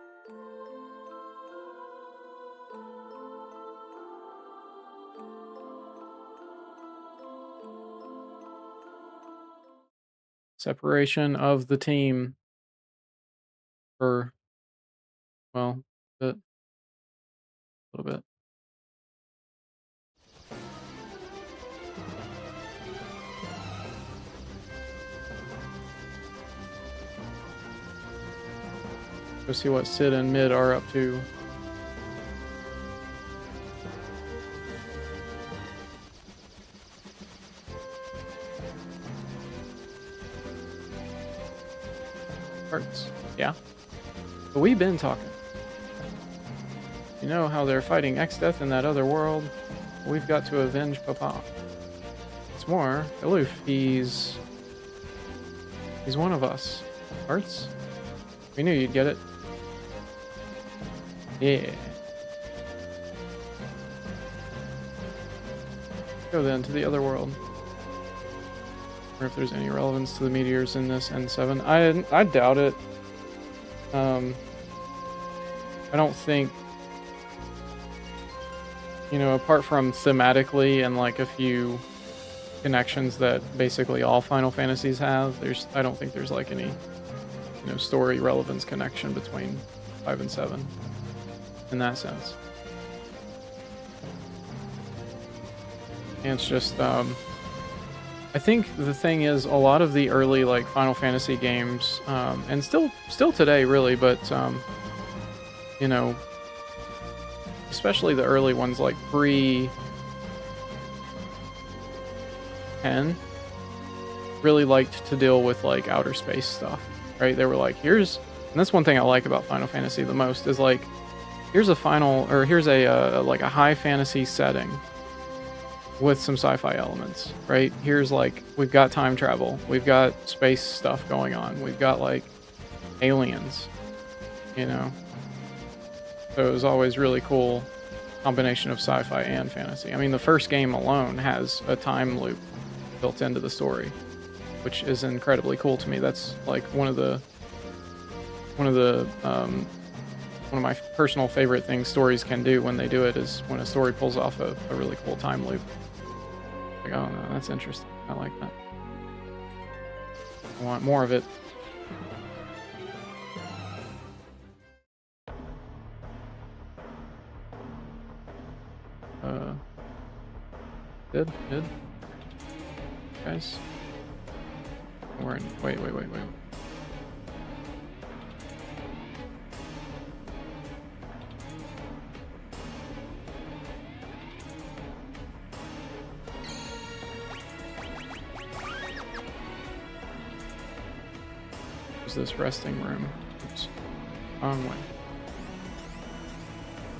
Separation of the team for, well, a little bit. Go see what Sid and Mid are up to. Hearts. Yeah. But we've been talking. You know how they're fighting Exdeath in that other world? We've got to avenge Papa. It's more, Aloof, he's one of us. Hearts? We knew you'd get it. Yeah. Go then to the other world. Or if there's any relevance to the meteors in this N7. I doubt it. I don't think, you know, apart from thematically and like a few connections that basically all Final Fantasies have, I don't think there's like any, you know, story relevance connection between 5 and 7 in that sense. And it's just, I think the thing is, a lot of the early like Final Fantasy games, and still today really, but you know, especially the early ones like pre 10, really liked to deal with like outer space stuff, right? They were like, and that's one thing I like about Final Fantasy the most is like, here's a like a high fantasy setting with some sci-fi elements, right? Here's like, we've got time travel, we've got space stuff going on, we've got like aliens, you know? So it was always really cool combination of sci-fi and fantasy. I mean, the first game alone has a time loop built into the story, which is incredibly cool to me. That's like one of my personal favorite things stories can do when they do it is when a story pulls off a really cool time loop. Like, oh no, that's interesting. I like that. I want more of it. Did? Guys? We're in, wait. This resting room. Oops. Wrong way.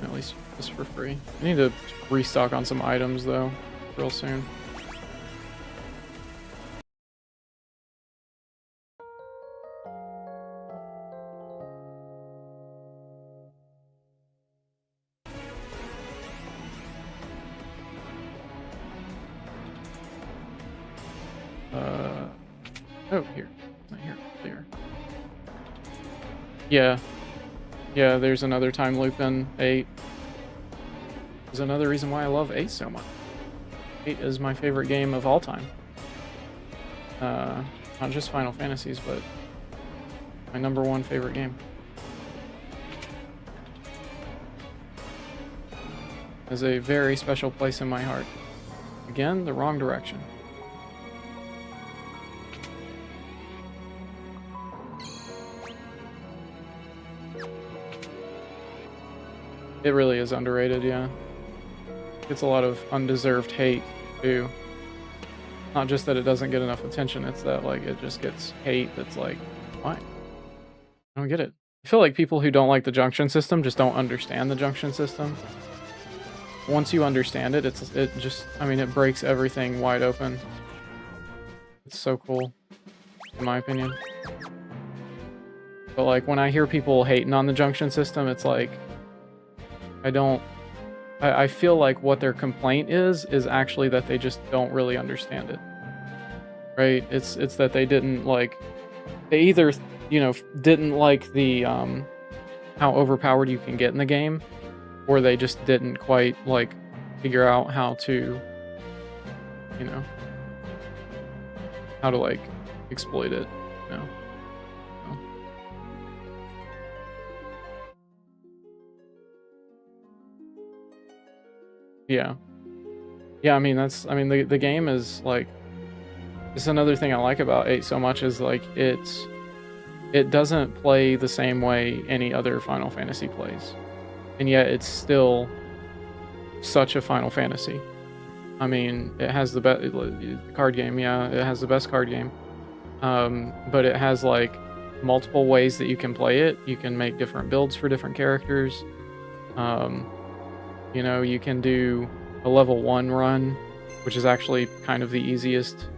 At least just for free. I need to restock on some items though, real soon. Oh, here. Not here. There. Yeah. Yeah, there's another time loop in 8. There's another reason why I love 8 so much. 8 is my favorite game of all time. Not just Final Fantasies, but my #1 favorite game. Has a very special place in my heart. Again, the wrong direction. It really is underrated, yeah. Gets a lot of undeserved hate, too. Not just that it doesn't get enough attention, it's that, like, it just gets hate that's like, why? I don't get it. I feel like people who don't like the junction system just don't understand the junction system. Once you understand it, it breaks everything wide open. It's so cool, in my opinion. But, like, when I hear people hating on the junction system, it's like, I feel like what their complaint is actually that they just don't really understand it. Right? It's that they didn't like, they either, didn't like the, how overpowered you can get in the game, or they just didn't quite, like, figure out how to, how to, like, exploit it, you know? So. Yeah. Yeah, I mean, the game is, like, it's another thing I like about 8 so much is, like, it doesn't play the same way any other Final Fantasy plays. And yet it's still such a Final Fantasy. I mean, it has the best card game, yeah, it has the best card game. But it has, like, multiple ways that you can play it. You can make different builds for different characters. You can do a level 1 run, which is actually kind of the easiest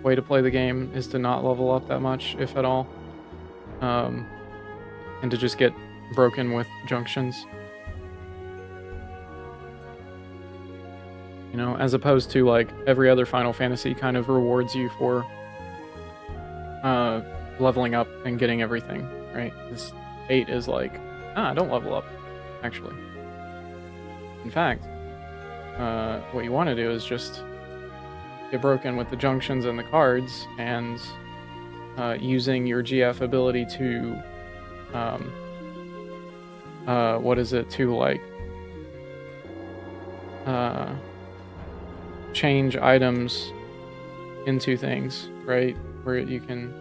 way to play the game, is to not level up that much, if at all. And to just get broken with junctions. As opposed to, like, every other Final Fantasy kind of rewards you for leveling up and getting everything, right? This 8 is like, don't level up, actually. In fact, what you want to do is just get broken with the junctions and the cards, and using your GF ability to, to, like, change items into things, right? Where you can,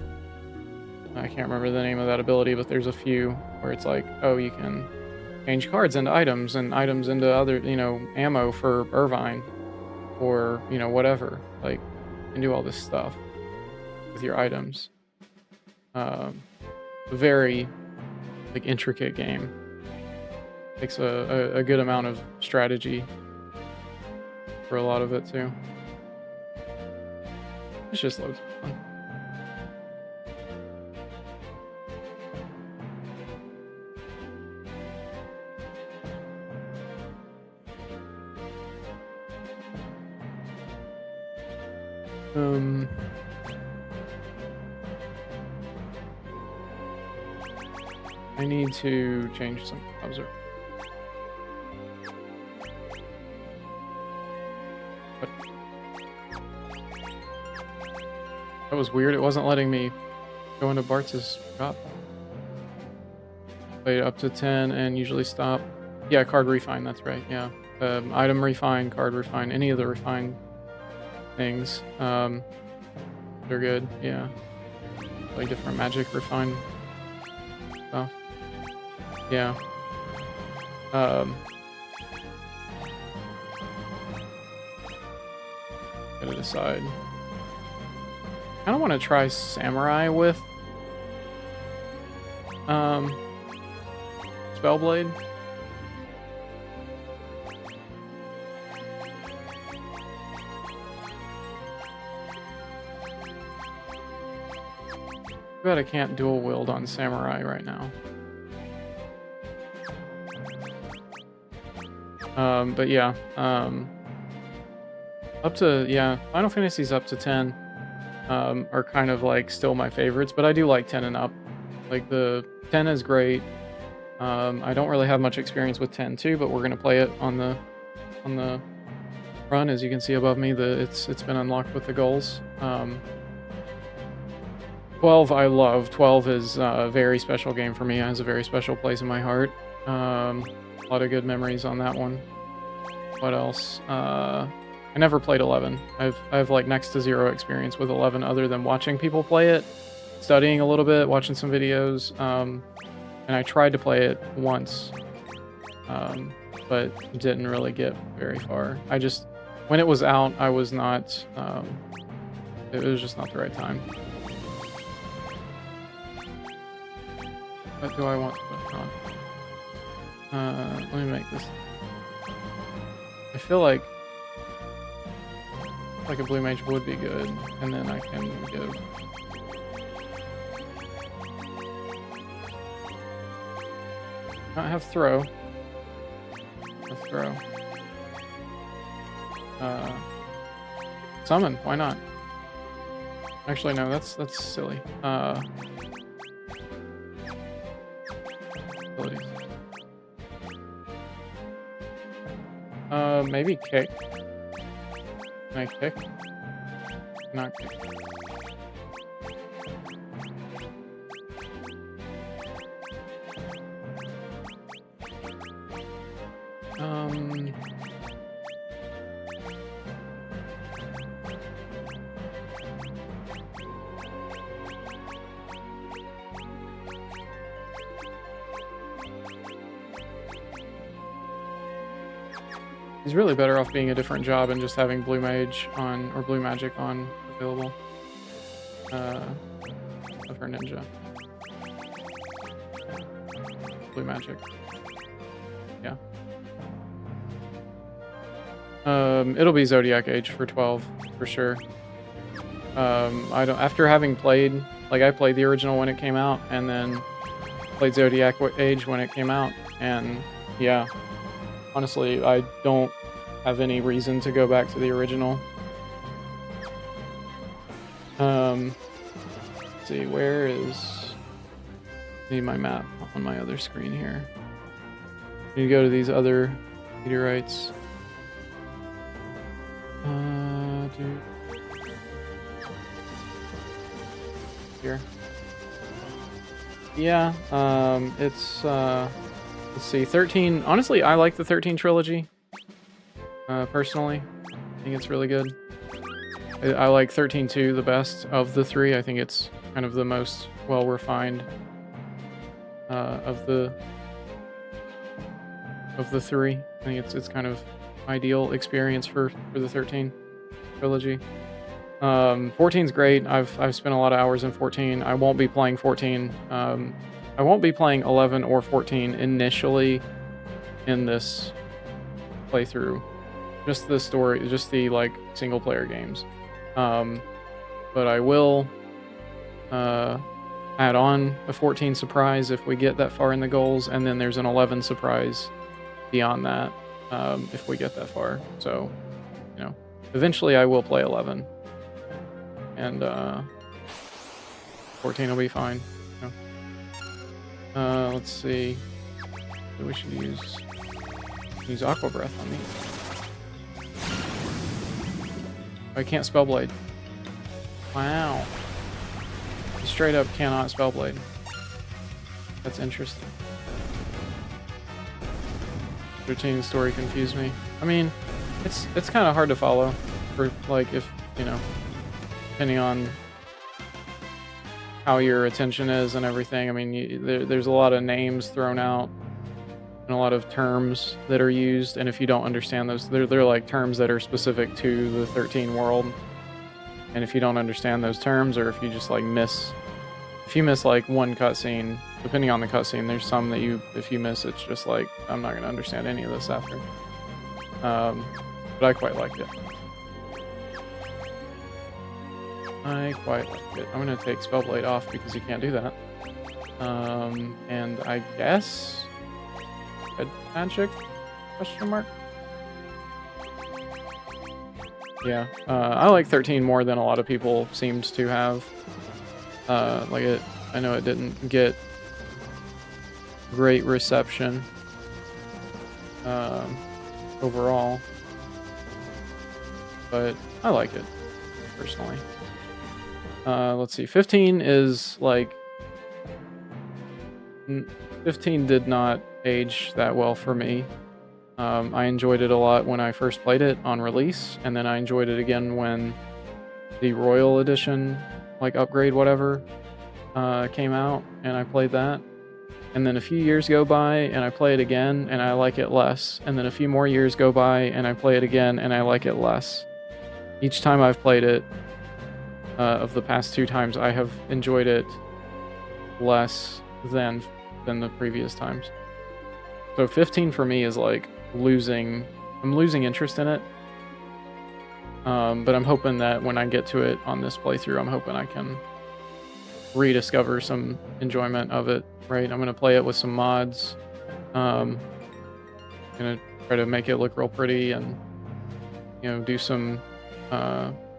I can't remember the name of that ability, but there's a few where it's like, oh, you can change cards into items and items into other, ammo for Irvine, or, whatever. Like, you can do all this stuff with your items. A very, like, intricate game. Takes a good amount of strategy for a lot of it, too. It's just loads of fun. I need to change some observer. That was weird. It wasn't letting me go into Bartz's shop. Play up to 10 and usually stop. Yeah, card refine, that's right, yeah. Item refine, card refine, any of the refine things. They're good, yeah. Play different magic refine stuff. Yeah. Get it aside. I kind of want to try Samurai with Spellblade. Too bad I can't dual wield on Samurai right now. But yeah, Final Fantasy's up to 10. are kind of like still my favorites, but I do like 10 and up. Like the 10 is great. I don't really have much experience with 10 too, but we're gonna play it on the run. As you can see above me, it's been unlocked with the goals. 12 I love. 12 is a very special game for me. It has a very special place in my heart. A lot of good memories on that one. What else? I never played 11. I've like next to zero experience with 11 other than watching people play it, studying a little bit, watching some videos, and I tried to play it once, but didn't really get very far. When it was out, I was not, it was just not the right time. What do I want to put on? Let me make this. I feel like a blue mage would be good, and then I can go. I have throw. Throw. Summon. Why not? Actually, no. That's silly. Abilities. Maybe kick. Can I kick? Not kick. He's really better off being a different job and just having blue mage on, or blue magic on available. Of her ninja. Blue magic. Yeah. It'll be Zodiac Age for 12 for sure. After having played, like I played the original when it came out, and then played Zodiac Age when it came out, and yeah, honestly, I don't have any reason to go back to the original. Let's see, where is... Need my map on my other screen here. Need to go to these other meteorites. Dude. Here. Yeah, it's, let's see, 13... Honestly, I like the 13 trilogy. Personally. I think it's really good. I like 13-2 the best of the three. I think it's kind of the most well-refined of the three. I think it's kind of ideal experience for the 13 trilogy. 14's great. I've spent a lot of hours in 14. I won't be playing 14. I won't be playing 11 or 14 initially in this playthrough. Just the story, just the like single player games. But I will add on a 14 surprise if we get that far in the goals, and then there's an 11 surprise beyond that if we get that far. So, you know, eventually I will play 11, and 14 will be fine. You know? Let's see. We should use Aqua Breath on me. I can't Spellblade. Wow. You straight up cannot Spellblade. That's interesting. Entertaining story confused me. I mean, it's kind of hard to follow for, like, if, you know, depending on how your attention is and everything. I mean, there's a lot of names thrown out and a lot of terms that are used, and if you don't understand those, they're like terms that are specific to the 13 world, and if you don't understand those terms, or if you just like if you miss like one cutscene, depending on the cutscene, there's some that if you miss, it's just like, I'm not going to understand any of this after. But I quite liked it. I'm going to take Spellblade off because you can't do that. And I guess Red magic? Question mark? Yeah, I like 13 more than a lot of people seemed to have. I know it didn't get great reception um, overall, but I like it personally. Let's see, 15 is like 15 did not age that well for me. I enjoyed it a lot when I first played it on release, and then I enjoyed it again when the Royal Edition, like upgrade whatever, came out, and I played that. And then a few years go by, and I play it again, and I like it less. And then a few more years go by, and I play it again, and I like it less. Each time I've played it, of the past 2 times, I have enjoyed it less than the previous times. So 15 for me is like I'm losing interest in it. But I'm hoping that when I get to it on this playthrough, I'm hoping I can rediscover some enjoyment of it, right? I'm going to play it with some mods. Going to try to make it look real pretty and, do some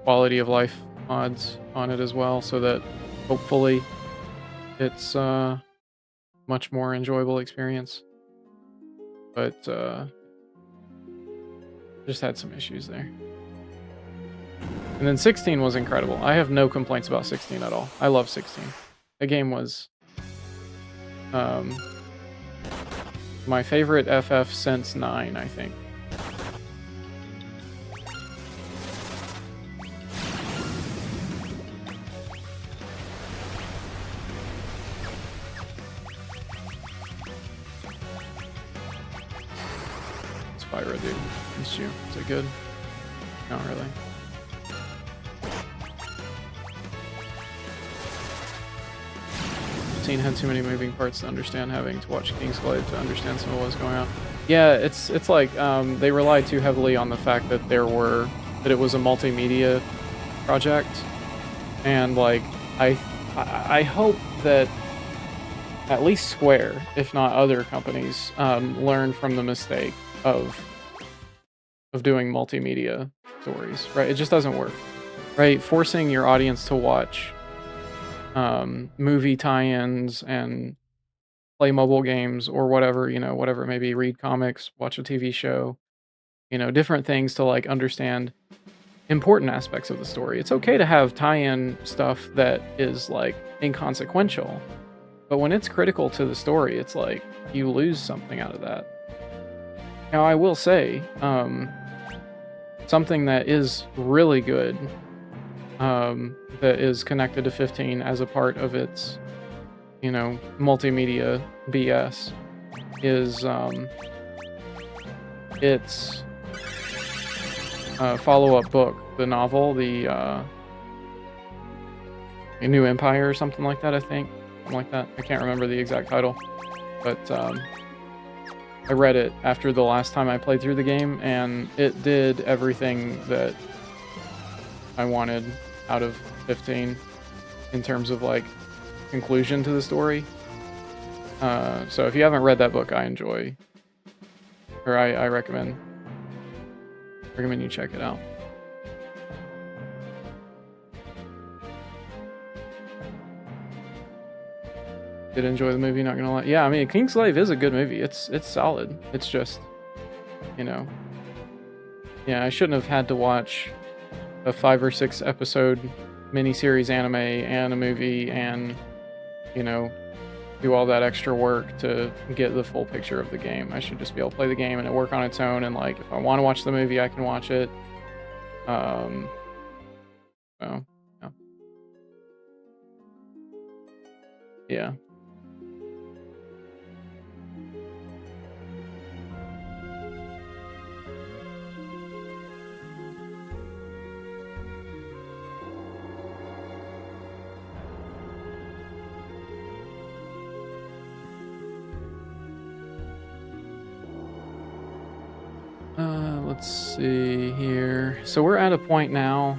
quality of life mods on it as well, so that hopefully it's much more enjoyable experience. But just had some issues there. And then 16 was incredible. I have no complaints about 16 at all. I love 16. The game was my favorite FF since 9, I think. Spyro, dude. Missed you. Is it good? Not really. Had too many moving parts to understand, having to watch Kingsglaive to understand some of what was going on. Yeah, it's like they relied too heavily on the fact that it was a multimedia project, and like I hope that at least Square, if not other companies, learn from the mistake of doing multimedia stories. Right, it just doesn't work. Right, forcing your audience to watch movie tie-ins and play mobile games or whatever, whatever it may be, read comics, watch a TV show, different things to like understand important aspects of the story. It's okay to have tie-in stuff that is like inconsequential, but when it's critical to the story, it's like you lose something out of that. Now, I will say, something that is really good that is connected to 15 as a part of its, multimedia BS is its follow-up book, the novel, the New Empire or something like that, I think. Something like that. I can't remember the exact title, but I read it after the last time I played through the game, and it did everything that I wanted out of 15 in terms of like conclusion to the story. So if you haven't read that book, I recommend you check it out. Did enjoy the movie, not gonna lie. Yeah, I mean, Kingsglaive is a good movie. It's solid. It's just, yeah, I shouldn't have had to watch a 5 or 6 episode miniseries anime and a movie and, do all that extra work to get the full picture of the game. I should just be able to play the game and it work on its own, and like if I want to watch the movie, I can watch it. So yeah. Let's see here. So we're at a point now,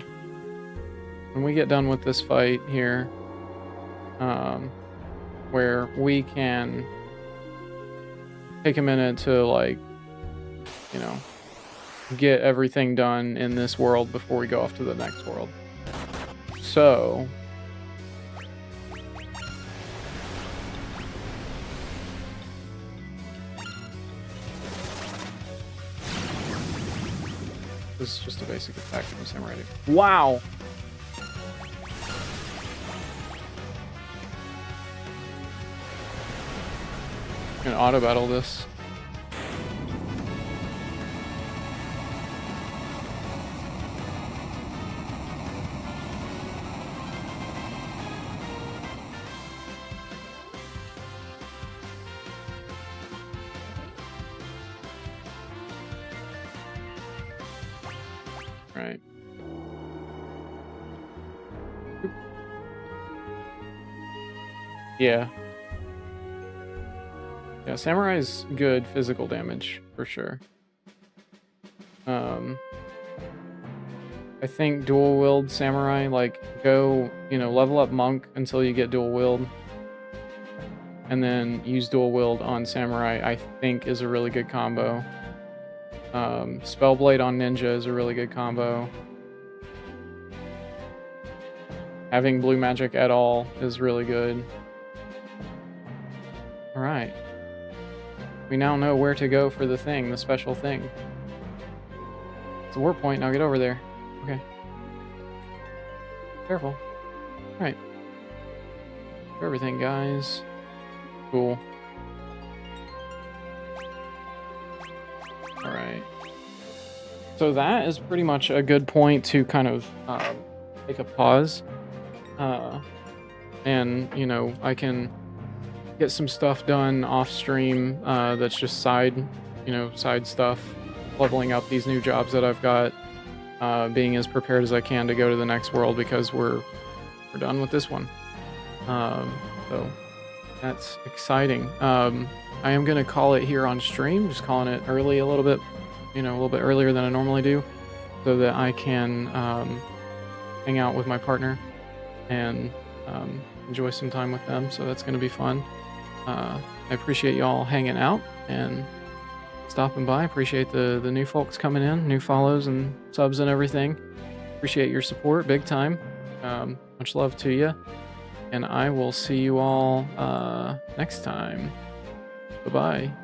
when we get done with this fight here, where we can take a minute to like, get everything done in this world before we go off to the next world. So this is just a basic attack from Samurai. Wow! I'm gonna auto battle this. Right. Yeah. Yeah, Samurai's good physical damage, for sure. I think dual-wield Samurai, like, go, you know, level up Monk until you get dual-wield. And then use dual-wield on Samurai, I think, is a really good combo. Spellblade on Ninja is a really good combo. Having blue magic at all is really good. Alright. We now know where to go for the thing, the special thing. It's a warp point, now get over there. Okay. Careful. Alright. For everything, guys. Cool. Alright. So that is pretty much a good point to kind of take a pause. And, you know, I can get some stuff done off stream that's just side stuff. Leveling up these new jobs that I've got. Being as prepared as I can to go to the next world because we're done with this one. So that's exciting. I am going to call it here on stream, just calling it early a little bit, you know, a little bit earlier than I normally do, so that I can hang out with my partner and enjoy some time with them. So that's going to be fun. I appreciate y'all hanging out and stopping by. Appreciate the new folks coming in, new follows and subs and everything. Appreciate your support big time. Much love to you, and I will see you all next time. Bye-bye.